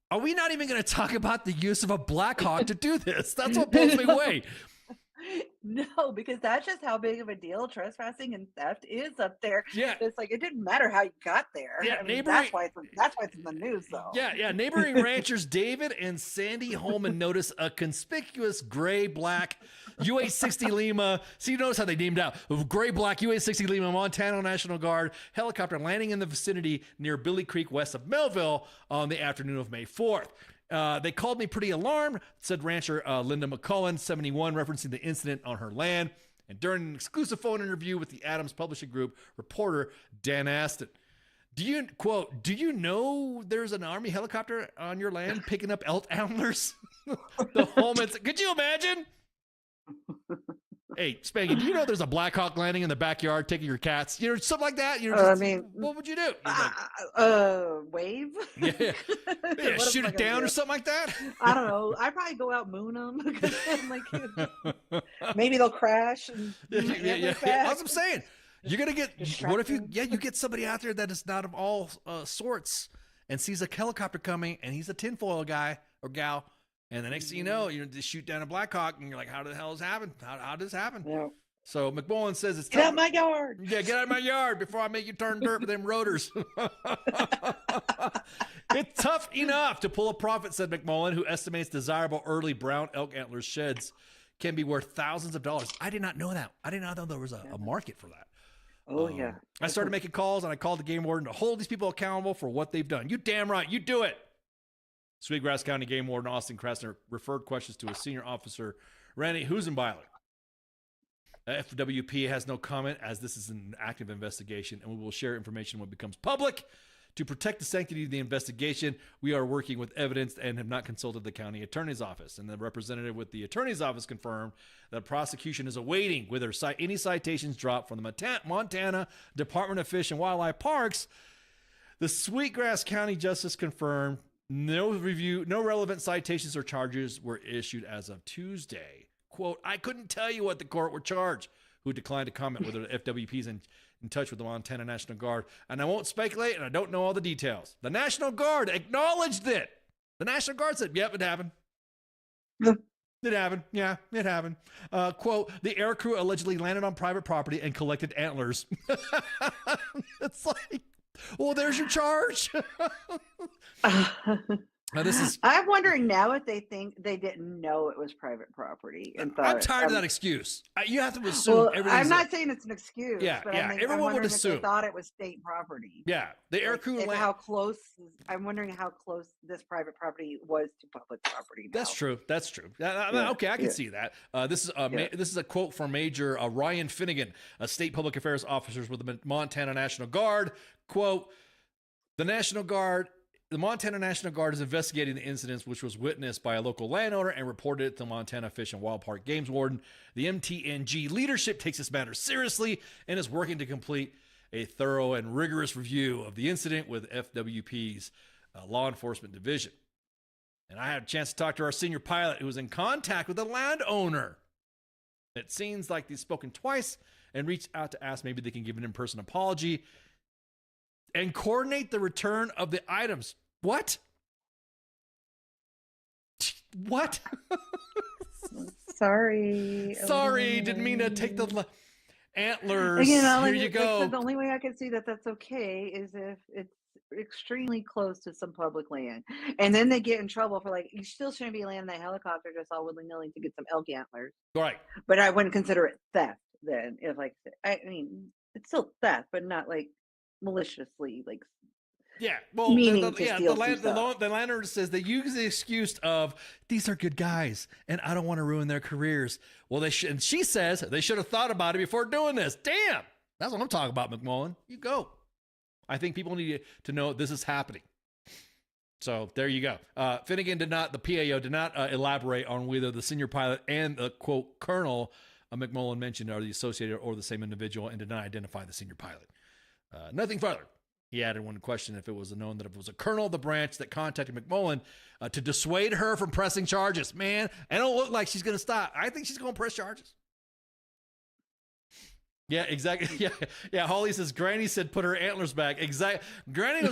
Are we not even going to talk about the use of a Black Hawk to do this? That's what blows me away. No, because that's just how big of a deal trespassing and theft is up there. Yeah. It's like it didn't matter how you got there. Yeah, I mean, that's why it's in the news though. Yeah. Neighboring ranchers David and Sandy Holman noticed a conspicuous gray-black UH-60 Lima. See, you notice how they named out gray-black UH-60 Lima Montana National Guard helicopter landing in the vicinity near Billy Creek west of Melville on the afternoon of May 4th. They called me pretty alarmed, said rancher Linda McCullen, 71, referencing the incident on her land. And during an exclusive phone interview with the Adams Publishing Group reporter Dan Aston, do you know there's an Army helicopter on your land picking up elk antlers? The Holmans, could you imagine? Hey, Spanky, do you know there's a Black Hawk landing in the backyard taking your cats? Something like that. What would you do? Wave? Yeah. Shoot it down or something like that? I don't know. I'd probably go out moon them because maybe they'll crash. Yeah. That's what I'm saying. You're gonna get. What if you get somebody out there that is not of all sorts and sees a helicopter coming and he's a tinfoil guy or gal. And the next thing you know, you just shoot down a Black Hawk, and you're like, "How the hell does this happen? How does this happen?" Yeah. So McMullen says it's get out of my yard. Yeah, get out of my yard before I make you turn dirt with them rotors. It's tough enough to pull a profit, said McMullen, who estimates desirable early brown elk antlers sheds can be worth thousands of dollars. I did not know that. I did not know there was a market for that. Oh yeah. I started making calls, and I called the game warden to hold these people accountable for what they've done. You damn right, you do it. Sweetgrass County Game Warden Austin Krasner referred questions to a senior officer, Randy Husenbeiler. FWP has no comment as this is an active investigation, and we will share information when it becomes public. To protect the sanctity of the investigation, we are working with evidence and have not consulted the county attorney's office. And the representative with the attorney's office confirmed that prosecution is awaiting whether any citations dropped from the Montana Department of Fish and Wildlife Parks. The Sweetgrass County Justice confirmed no relevant citations or charges were issued as of Tuesday. Quote, I couldn't tell you what the court would charge, who declined to comment whether the FWP is in touch with the Montana National Guard. And I won't speculate, and I don't know all the details. The National Guard acknowledged it. The National Guard said, yep, it happened. It happened. Yeah, it happened. Quote, the air crew allegedly landed on private property and collected antlers. It's like, well, there's your charge. Now this is. I'm wondering now if they think they didn't know it was private property. And thought, I'm tired of that excuse. You have to assume. Well, everything's I'm not saying it's an excuse. Yeah, but yeah. I'm Everyone would if assume. they thought it was state property. Yeah, the air crew. How close? I'm wondering how close this private property was to public property. Now. That's true. That's true. Okay, I can see that. This is a quote from Major Ryan Finnegan, a state public affairs officer with the Montana National Guard. Quote: The Montana National Guard is investigating the incidents, which was witnessed by a local landowner and reported it to Montana Fish and Wild Park Games Warden. The MTNG leadership takes this matter seriously and is working to complete a thorough and rigorous review of the incident with FWP's law enforcement division. And I had a chance to talk to our senior pilot who was in contact with the landowner. It seems like they've spoken twice and reached out to ask maybe they can give an in-person apology and coordinate the return of the items. What? What? Sorry. Sorry, didn't mean to take the... Antlers. You know, Here like, you like I said, go. the only way I can see that that's okay is if it's extremely close to some public land, and then they get in trouble for like you still shouldn't be landing that helicopter just all willy nilly to get some elk antlers. Right. But I wouldn't consider it theft then. If like I mean, it's still theft, but not like maliciously like Yeah, well, meaning to steal some stuff. the landowner says they use the excuse of these are good guys and I don't want to ruin their careers. Well, and she says they should have thought about it before doing this. Damn, that's what I'm talking about, McMullen. You go. I think people need to know this is happening. So there you go. Finnegan the PAO did not elaborate on whether the senior pilot and the quote colonel McMullen mentioned are the associated or the same individual, and did not identify the senior pilot. Nothing further. He added one question if it was known that if it was a colonel of the branch that contacted McMullen to dissuade her from pressing charges. Man, it don't look like she's going to stop. I think she's going to press charges. Yeah, exactly. Yeah. Holly says Granny said put her antlers back. Exactly. Granny was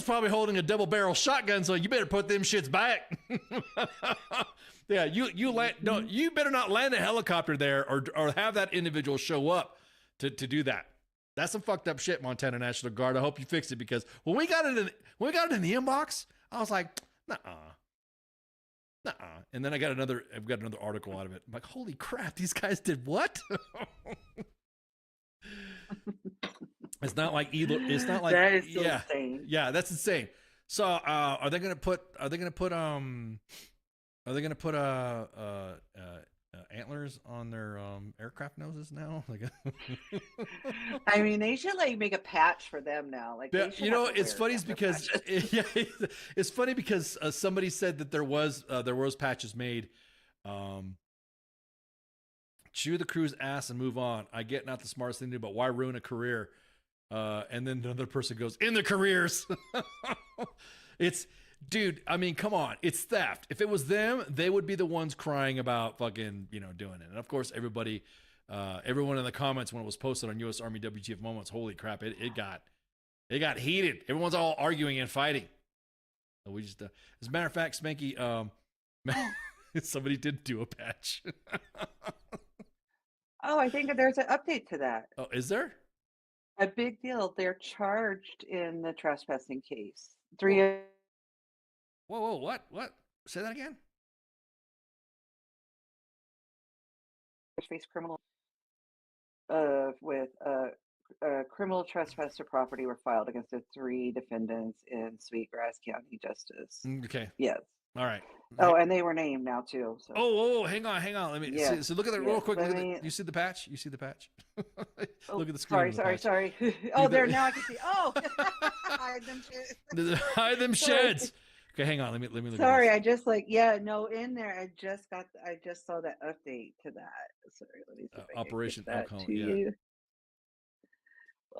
probably holding a double barrel shotgun, so you better put them shits back. Yeah, you better not land a helicopter there or have that individual show up to do that. That's some fucked up shit, Montana National Guard. I hope you fixed it, because when we got it in the inbox, I was like, nuh-uh. And then I've got another article out of it. I'm like, holy crap, these guys did what? It's not like that is so insane. Yeah, that's insane. So are they gonna put antlers on their aircraft noses now? Like, I mean, they should like make a patch for them now. Like, it's funny because it's funny because somebody said that there was patches made. Chew the crew's ass and move on. I get not the smartest thing to do, but why ruin a career? And then another person goes, in their careers. Dude, I mean, come on. It's theft. If it was them, they would be the ones crying about fucking, doing it. And of course, everyone in the comments when it was posted on U.S. Army W.T.F. Moments, holy crap, it got heated. Everyone's all arguing and fighting. So we just, as a matter of fact, Spanky, somebody did do a patch. Oh, I think there's an update to that. Oh, is there? A big deal. They're charged in the trespassing case. 3 Whoa, what? Say that again? face criminal with criminal trespass to property were filed against the 3 defendants in Sweetgrass County Justice. Okay. Yes. All right. Oh, and they were named now too. So. Oh, hang on. Let me see. So look at that real quick. You see the patch? Look at the screen. Sorry. Oh, there now I can see. Oh, hide them sheds. Hide them sheds. Okay, hang on. Let me look. Sorry, I just in there. I just saw that update to that. Sorry, let me see if Operation Alcohol. Yeah.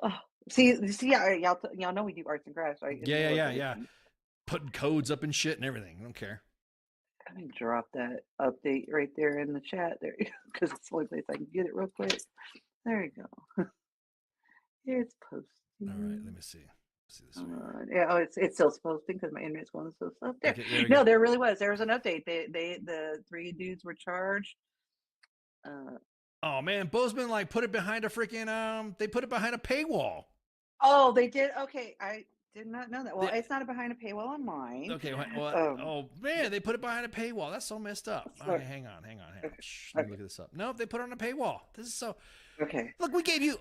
Oh, see, y'all know we do arts and crafts, right? Yeah. Putting codes up and shit and everything. I don't care. Let me drop that update right there in the chat there, because it's the only place I can get it real quick. There you go. It's posting. All right, let me see. See this it's still posting because my internet's going so slow. There. Okay, No, there really was. There was an update. The 3 dudes were charged. Oh man, Bozeman put it behind a freaking they put it behind a paywall. Oh, they did. Okay, I did not know that. Well, it's not behind a paywall on mine. Okay, well, oh man, they put it behind a paywall. That's so messed up. Okay, hang on. Okay. Shh, let me look this up. No, they put it on a paywall. This is so. Okay. Look, we gave you.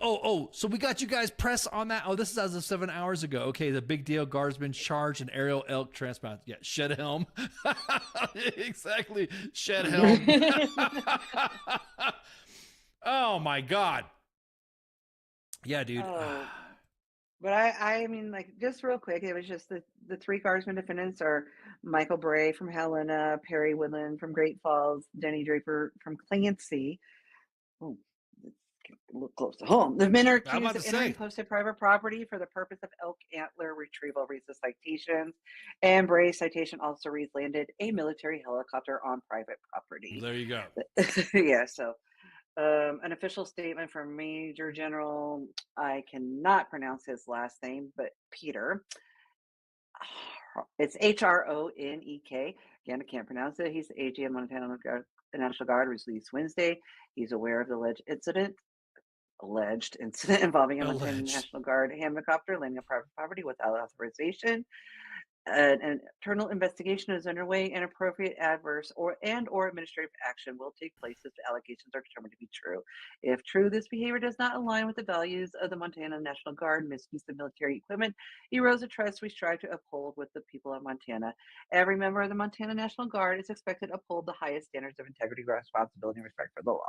So we got you guys press on that. Oh, this is as of 7 hours ago. Okay, the big deal. Guardsman charged an aerial elk transplant. Yeah, shed helm. Exactly, shed helm. Oh my God. Yeah, dude. But I mean, just real quick, it was just the 3 Guardsman defendants are Michael Bray from Helena, Perry Woodland from Great Falls, Denny Draper from Clancy. Oh, look close to home. The men are accused of entering posted private property for the purpose of elk antler retrieval, reads the citations. And Bray's citation also reads landed a military helicopter on private property. There you go. Yeah, so an official statement from Major General, I cannot pronounce his last name, but Peter. It's Hronek. Again, I can't pronounce it. He's the AG of Montana National Guard, was released Wednesday. He's aware of the alleged incident. alleged incident involving a Montana Alleged. National Guard helicopter landing on private property without authorization. An internal investigation is underway, and appropriate adverse or administrative action will take place if the allegations are determined to be true. If true, this behavior does not align with the values of the Montana National Guard. Misuse of military equipment erodes the trust we strive to uphold with the people of Montana. Every member of the Montana National Guard is expected to uphold the highest standards of integrity, responsibility, and respect for the law.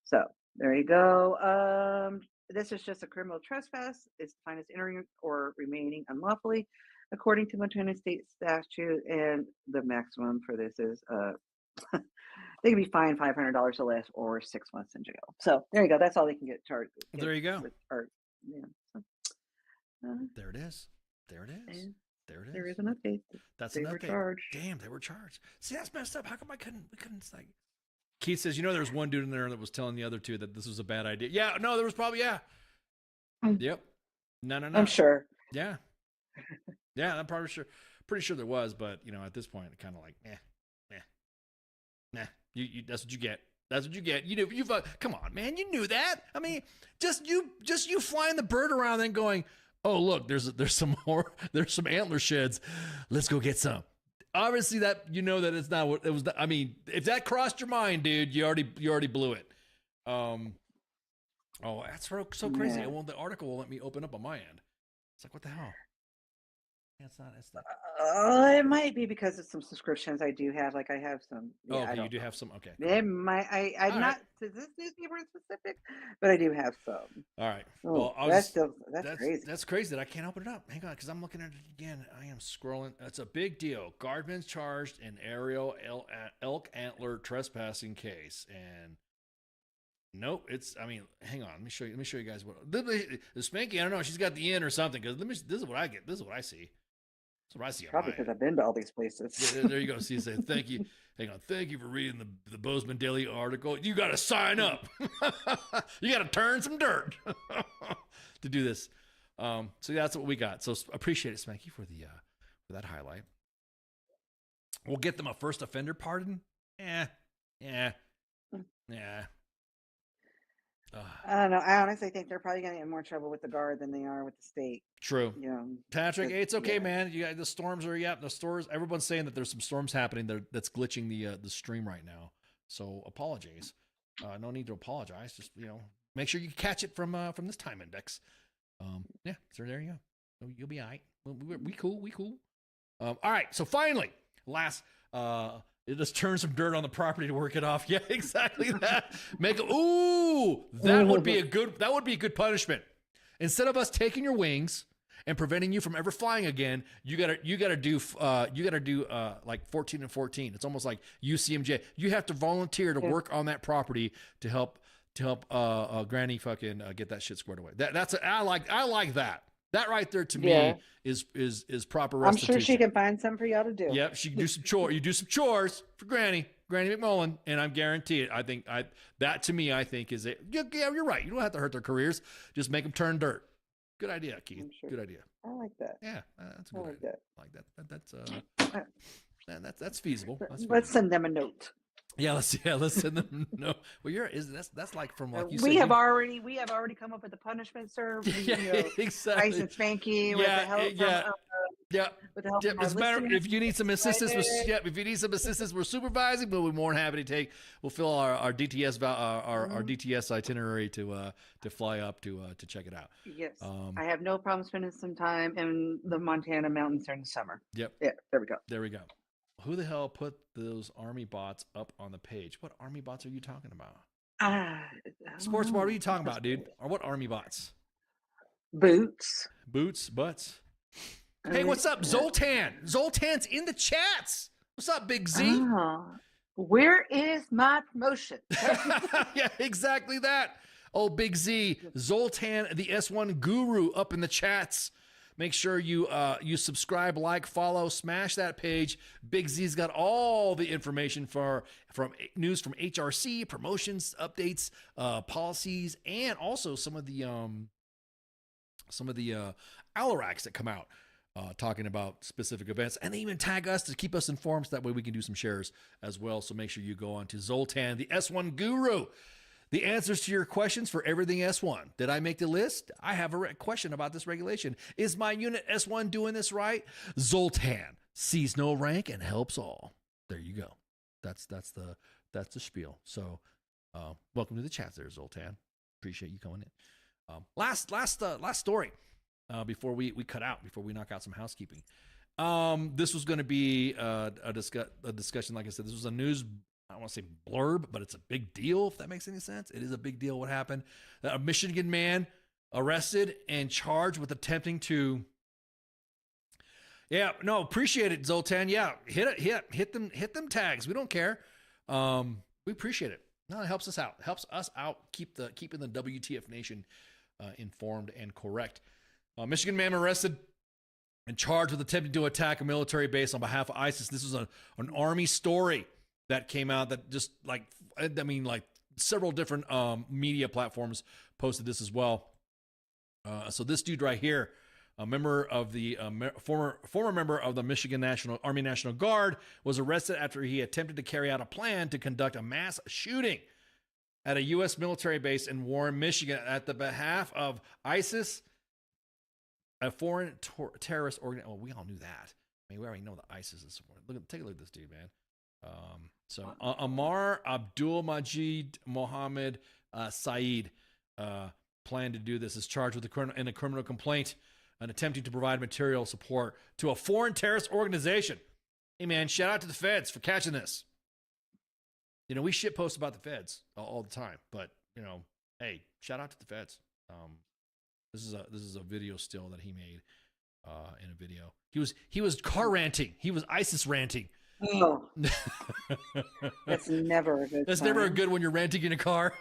So there you go. This is just a criminal trespass. It's defined as entering or remaining unlawfully, according to Montana state statute, and the maximum for this is they can be fined $500 or less, or 6 months in jail. So there you go. That's all they can get charged. There you go. Yeah. So, There it is. There it is. There it is. there is an update. That's They an were update. charged. Damn, they were charged. See, that's messed up. How come we couldn't like Keith says, there was one dude in there that was telling the other two that this was a bad idea. Yeah, no, there was probably Yep. No. I'm sure. Yeah. Yeah, I'm probably sure. Pretty sure there was, but at this point, kind of like, nah. You that's what you get. That's what you get. Come on, man. You knew that. I mean, just you flying the bird around and going, oh look, there's some more. There's some antler sheds. Let's go get some. Obviously, that that it's not what it was. I mean, if that crossed your mind, dude, you already blew it. Oh, that's so crazy. Yeah. The article won't let me open up on my end. It's like, what the hell? Yeah, it's not. It might be because of some subscriptions I do have. Like I have some. Yeah, okay, you do have some. Okay. It might. I'm All not right. to this newspaper in specific, but I do have some. All right. Oh, Well, that's crazy. That's crazy that I can't open it up. Hang on, because I'm looking at it again. I am scrolling. It's a big deal. Guardman's charged in aerial elk antler trespassing case, and nope. Hang on. Let me show you guys what the Spanky. I don't know. She's got the in or something. Because this is what I get. This is what I see. That's what I see. Probably because I've been to all these places. Yeah, there you go. See, say thank you. Hang on. Thank you for reading the Bozeman Daily article. You got to sign up. You got to turn some dirt to do this. So that's what we got. So appreciate it, Spanky, for that highlight. We'll get them a first offender pardon. Yeah. I don't know. I honestly think they're probably going to get in more trouble with the guard than they are with the state. True. Patrick, Just- it's okay, yeah. man. You got the storms are the stores. Everyone's saying that there's some storms happening that's glitching the stream right now. So apologies. No need to apologize. Just make sure you catch it from this time index. Yeah. So there you go. You'll be all right. We cool. All right. So finally, last. It just turn some dirt on the property to work it off. Yeah, exactly that. That would be a good punishment. Instead of us taking your wings and preventing you from ever flying again, you gotta do like 14 and 14. It's almost like UCMJ. You have to volunteer to work on that property to help Granny fucking get that shit squared away. I like that. That right there to me is proper restitution. I'm sure she can find some for y'all to do. Yep, she can do some chores. You do some chores for Granny McMullen, and I'm guaranteed. I think is it. Yeah, you're right. You don't have to hurt their careers. Just make them turn dirt. Good idea, Keith. Sure. Good idea. I like that. Yeah, that's a good I like idea. that. Like that. That's feasible. Let's send them a note. Yeah, let's send them. No, well, that's like from like you said. We have already come up with the punishment, sir. Exactly. Ice and Spanky with the help from, with the help from As a matter, listeners. if you need some assistance with supervising, we'll be more than happy to take. We'll fill our DTS our DTS itinerary to fly up to check it out. Yes, I have no problem spending some time in the Montana mountains during the summer. Yep. Yeah, there we go. There we go. Who the hell put those army bots up on the page? What army bots are you talking about? Sports bar, what are you talking about, dude? Or what army bots? Boots. Butts. Hey, what's up, Zoltan? Zoltan's in the chats. What's up, Big Z? Where is my promotion? Yeah, exactly that. Oh, Big Z. Zoltan, the S1 guru, up in the chats. Make sure you subscribe, like, follow, smash that page. Big Z's got all the information from news from HRC, promotions, updates, policies, and also some of the Alaracs that come out talking about specific events. And they even tag us to keep us informed so that way we can do some shares as well. So make sure you go on to Zoltan, the S1 guru. The answers to your questions for everything S1. Did I make the list? I have a question about this regulation. Is my unit S1 doing this right? Zoltan sees no rank and helps all. There you go. That's the spiel. So, welcome to the chat there, Zoltan. Appreciate you coming in. Last story before we cut out, before we knock out some housekeeping. This was going to be a discussion. Like I said, this was a news, I don't want to say blurb, but it's a big deal, if that makes any sense. It is a big deal what happened. A Michigan man arrested and charged with attempting to... Yeah, no, appreciate it, Zoltan. Yeah, hit them tags. We don't care. We appreciate it. No, it helps us out. Helps us out keeping the WTF Nation informed and correct. Michigan man arrested and charged with attempting to attack a military base on behalf of ISIS. This was an Army story that came out that just like several different media platforms posted this as well. So this dude right here, a member of the former member of the Michigan Army National Guard, was arrested after he attempted to carry out a plan to conduct a mass shooting at a U.S. military base in Warren, Michigan, at the behalf of ISIS, a foreign terrorist organization. Well, we all knew that. I mean, we already know that ISIS is. Take a look at this dude, man. So Amar Abdul Majid Mohammed Saeed planned to do this. Is charged with in a criminal complaint and attempting to provide material support to a foreign terrorist organization. Hey, man, shout out to the feds for catching this. You know, we shitpost about the feds all the time, but you know, hey, shout out to the feds. This is a video still that he made in a video. He was car ranting. He was ISIS ranting. Oh, that's never a good. That's never a good when you're ranting in a car.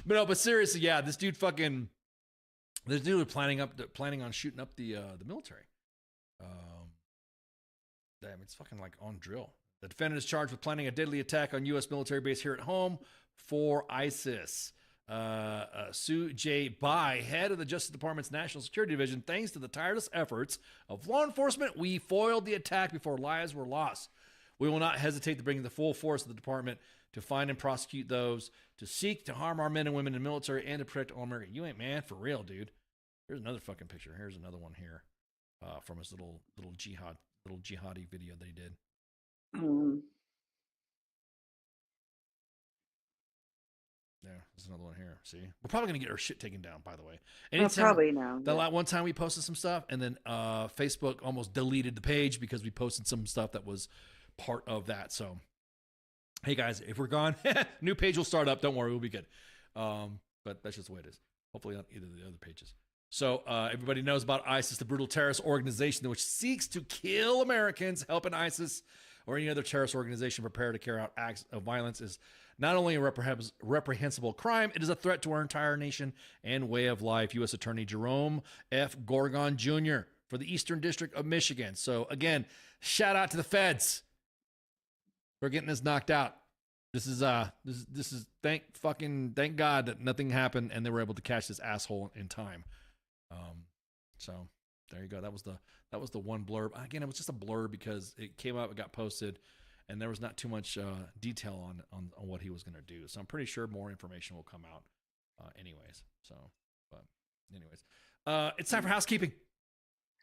But seriously, yeah, this dude was planning on shooting up the military. Damn, it's fucking like on drill. The defendant is charged with planning a deadly attack on U.S. military base here at home for ISIS. Sue J. Bai, head of the Justice Department's National Security Division, thanks to the tireless efforts of law enforcement, we foiled the attack before lives were lost. We will not hesitate to bring the full force of the department to find and prosecute those to seek to harm our men and women in the military and to protect all America. You ain't man for real, dude. Here's another fucking picture. Here's another one here from his little jihadi video that he did. Yeah, there's another one here. See, we're probably gonna get our shit taken down. By the way, probably now. That one time we posted some stuff, and then Facebook almost deleted the page because we posted some stuff that was part of that. So, hey guys, if we're gone, new page will start up. Don't worry, we'll be good. But that's just the way it is. Hopefully, not either of the other pages. So everybody knows about ISIS, the brutal terrorist organization which seeks to kill Americans. Helping ISIS or any other terrorist organization prepare to carry out acts of violence is not only a reprehensible crime, it is a threat to our entire nation and way of life. U.S. Attorney Jerome F. Gorgon Jr. for the Eastern District of Michigan. So again, shout out to the feds for getting this knocked out. This is thank God that nothing happened and they were able to catch this asshole in time. So there you go. That was the one blurb. Again, it was just a blurb because it came up, it got posted, and there was not too much detail on what he was going to do. So I'm pretty sure more information will come out anyways. So, but anyways, it's time for housekeeping.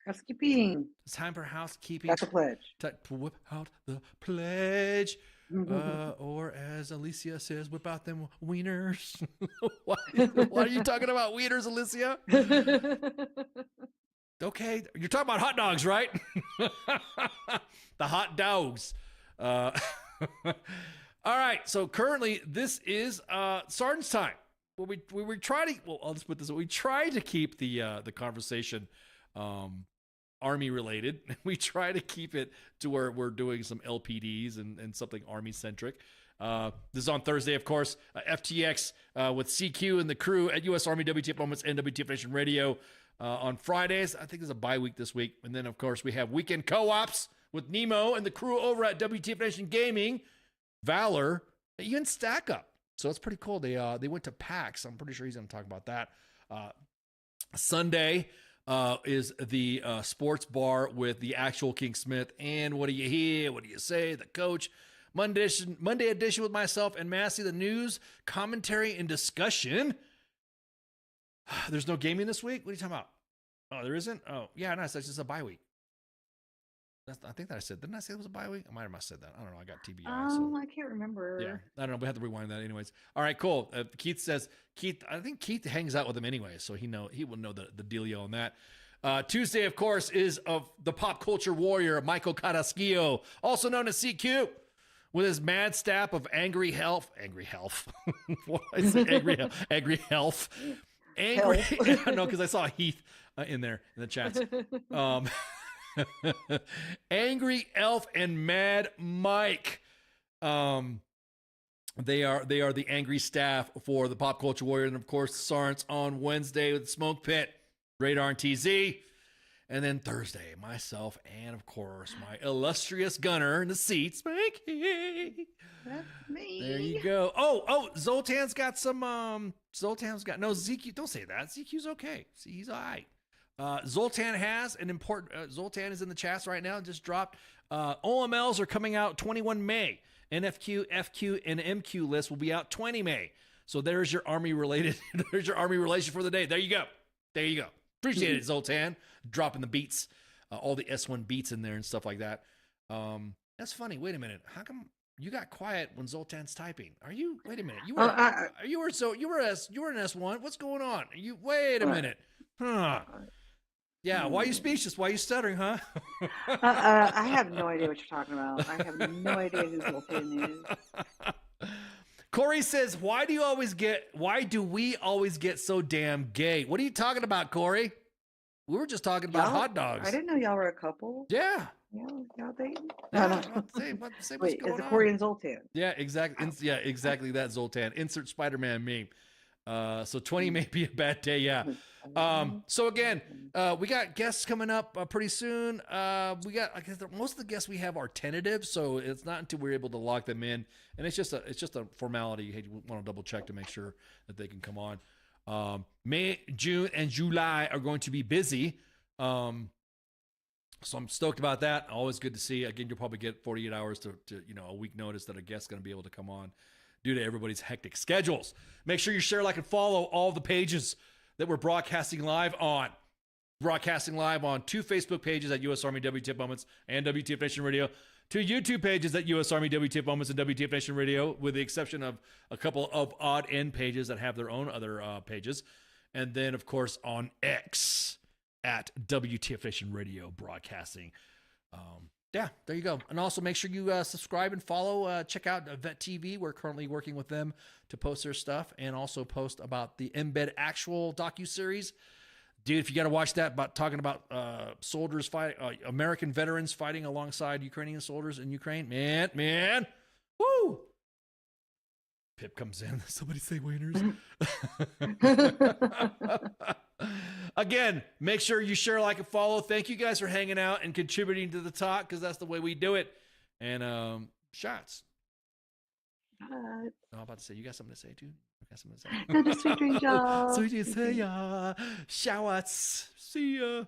Housekeeping. It's time for housekeeping. That's a pledge. To whip out the pledge. Or as Alicia says, whip out them wieners. Why are you talking about wieners, Alicia? Okay, you're talking about hot dogs, right? The hot dogs. All right, so currently this is Sergeant's Time. Well, we try to. Well, I'll just put this. We try to keep the conversation Army related. We try to keep it to where we're doing some LPDs and something Army centric. This is on Thursday, of course. FTX with CQ and the crew at U.S. Army WTF Moments and WTF Nation Radio. On Fridays, I think there's a bye week this week. And then, of course, we have weekend co-ops with Nemo and the crew over at WTF Nation Gaming, Valor, even Stack Up. So it's pretty cool. They went to PAX. I'm pretty sure he's going to talk about that. Sunday is the sports bar with the actual King Smith. And what do you hear? What do you say? The coach. Monday edition with myself and Massey, the news, commentary, and discussion. There's no gaming this week? What are you talking about? Oh, there isn't? Oh, yeah, no, it's just a bye week. I think that I said, didn't I say it was a bye week? I might have said that. I don't know. I got TBI. Oh, I can't remember. Yeah, I don't know. We have to rewind that anyways. All right, cool. Keith says, I think Keith hangs out with him anyway, so he will know the dealio on that. Tuesday, of course, is of the pop culture warrior, Michael Carrasquillo, also known as CQ, with his mad staff of angry health. What is it? Angry health. Angry. No, because I saw Heath in there in the chats. Angry Elf and Mad Mike. They are the angry staff for the Pop Culture Warrior, and of course Sarence on Wednesday with Smoke Pit, Radar and TZ, and then Thursday myself and of course my illustrious gunner in the seat, Spanky. That's me. There you go. Oh, Zoltan's got some. No, ZQ. Don't say that. ZQ's okay. See, he's all right. Zoltan has an important. Zoltan is in the chats right now. Just dropped. OMLs are coming out 21 May. NFQ, FQ, and MQ list will be out 20 May. So there's your Army related. There's your Army relation for the day. There you go. Appreciate it, Zoltan. Dropping the beats, all the S1 beats in there and stuff like that. That's funny. Wait a minute. How come you got quiet when Zoltan's typing? Wait a minute. You were an S1. What's going on? Wait a minute. Huh. Yeah, why are you speechless? Why are you stuttering, huh? I have no idea what you're talking about. I have no idea who Zoltan is. Corey says, why do we always get so damn gay? What are you talking about, Corey? We were just talking about hot dogs. I didn't know y'all were a couple. Yeah. Y'all dating? Yeah, say wait, is it Corey and Zoltan? Yeah, exactly. Exactly that, Zoltan. Insert Spider-Man meme. So 20 may be a bad day, yeah. So again, we got guests coming up pretty soon. We got, I guess, most of the guests we have are tentative, so it's not until we're able to lock them in, and it's just a formality. You want to double check to make sure that they can come on. May, June, and July are going to be busy. So I'm stoked about that. Always good to see. Again, you'll probably get 48 hours to a week notice that a guest's going to be able to come on due to everybody's hectic schedules. Make sure you share, like, and follow all the pages that we're broadcasting live on. Broadcasting live on 2 Facebook pages at U.S. Army WTF Moments and WTF Nation Radio, 2 YouTube pages at U.S. Army WTF Moments and WTF Nation Radio, with the exception of a couple of odd end pages that have their own other pages. And then, of course, on X at WTF Nation Radio broadcasting. Yeah, there you go. And also make sure you subscribe and follow. Check out Vet TV. We're currently working with them to post their stuff and also post about the Embed Actual docuseries. Dude, if you got to watch that, talking about soldiers fighting, American veterans fighting alongside Ukrainian soldiers in Ukraine. Man. Woo! Pip comes in. Somebody say wieners. Again, make sure you share, like, and follow. Thank you guys for hanging out and contributing to the talk, because that's the way we do it. And shots. I'm about to say, you got something to say, too? You got something to say? No, just sweet dreams, y'all. Sweet dreams, say ya. Shots. See ya.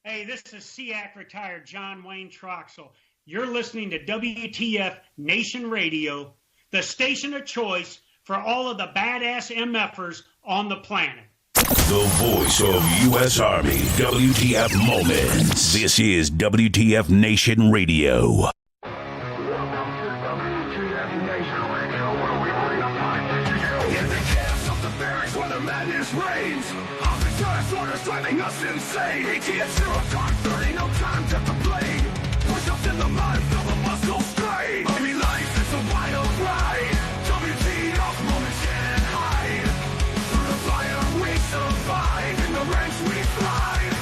Hey, this is SEAC retired John Wayne Troxel. You're listening to WTF Nation Radio, the station of choice for all of the badass MFers on the planet. The voice of U.S. Army, WTF Moments. This is WTF Nation Radio. Driving us insane. ATF 0 time 30, no time to complain. Push ups in the mud, feel the muscle strain. Army life is a wild ride. WTF moments can't hide. Through the fire we survive, in the ranks we thrive.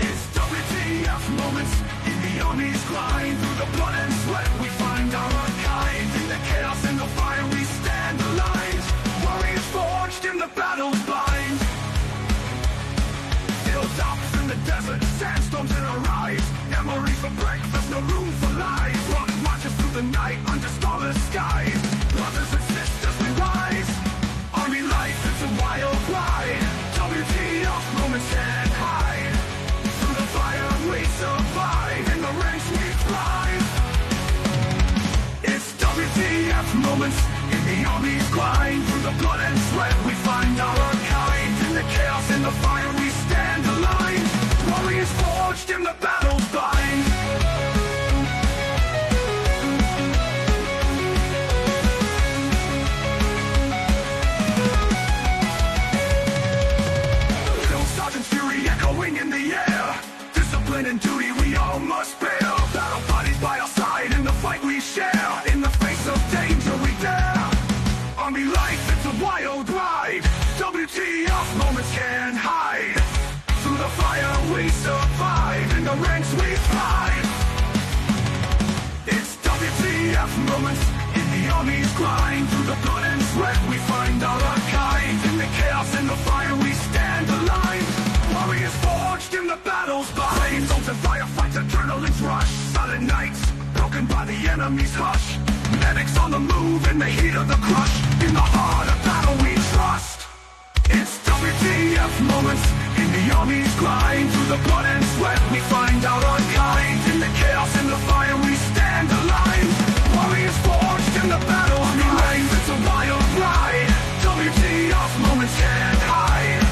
It's WTF moments in the Army's grind. Through the blood and sweat we find our kind. In the chaos and the fire we stand aligned. Warriors forged in the battle's bind. Hilltops in the desert, sandstorms in our eyes. Memories for breakfast, no room for lies. Rocket marches through the night under starless skies. Brothers and sisters, we rise. Army life is a wild ride. WTF moments can't hide. Through the fire we survive. In the ranks we thrive. armies grind through the blood and sweat. We find our kind. In the chaos, in the fire, we stand aligned. Warriors forged in the battle's bind. Sergeant's fury echoing in the air. Discipline and duty we all must bear. Battle bodies by our side in the fight we share. In the face of danger we dare. Army life, it's a wild ride. WTF moments can't hide. Through the fire we survive. In the ranks we thrive. It's WTF moments in the army's grind. Through the blood and sweat we find our kind. In the chaos, in the fire we stand aligned. Warriors forged in the battle's bind. Flames, open firefights, adrenaline's rush. Silent nights, broken by the enemy's hush. Medics on the move in the heat of the crush. In the heart of battle we trust. It's WTF moments in the army's grind. Through the blood and sweat we find out our kind. In the chaos, in the fire we stand aligned. Warriors forged in the battle. Army life, it's a wild ride. WTF moments can't hide.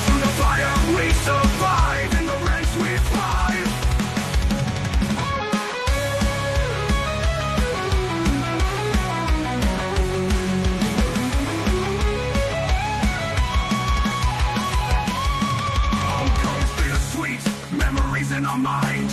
Through the fire we survive. In the ranks we thrive. Homecoming's bittersweet, memories in our mind.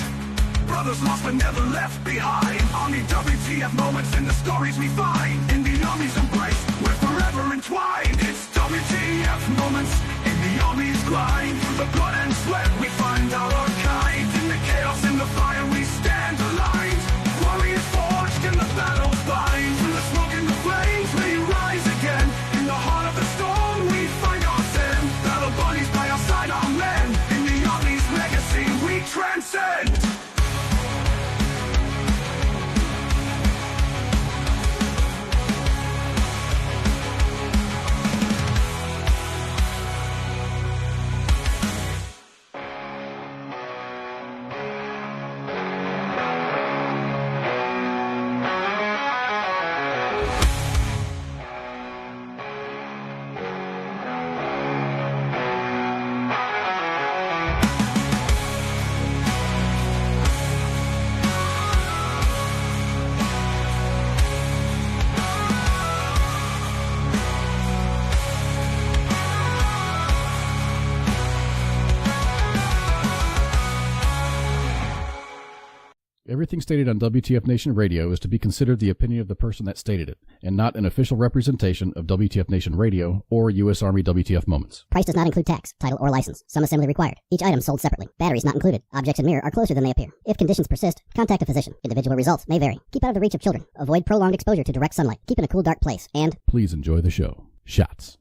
Brothers lost but never left behind. Army WTF moments in the stories we find. In the army's embrace, we're forever entwined. It's WTF moments in the army's grind. Through the blood and sweat we find our kind. In the chaos, in the fire we stand aligned. Warriors forged in the battle's bind. Through the smoke and the flames we rise again. In the heart of the storm we find our zen. Battle buddies by our side, our men. In the army's legacy we transcend. Everything stated on WTF Nation Radio is to be considered the opinion of the person that stated it, and not an official representation of WTF Nation Radio or U.S. Army WTF Moments. Price does not include tax, title, or license. Some assembly required. Each item sold separately. Batteries not included. Objects in mirror are closer than they appear. If conditions persist, contact a physician. Individual results may vary. Keep out of the reach of children. Avoid prolonged exposure to direct sunlight. Keep in a cool, dark place. And please enjoy the show. Shots.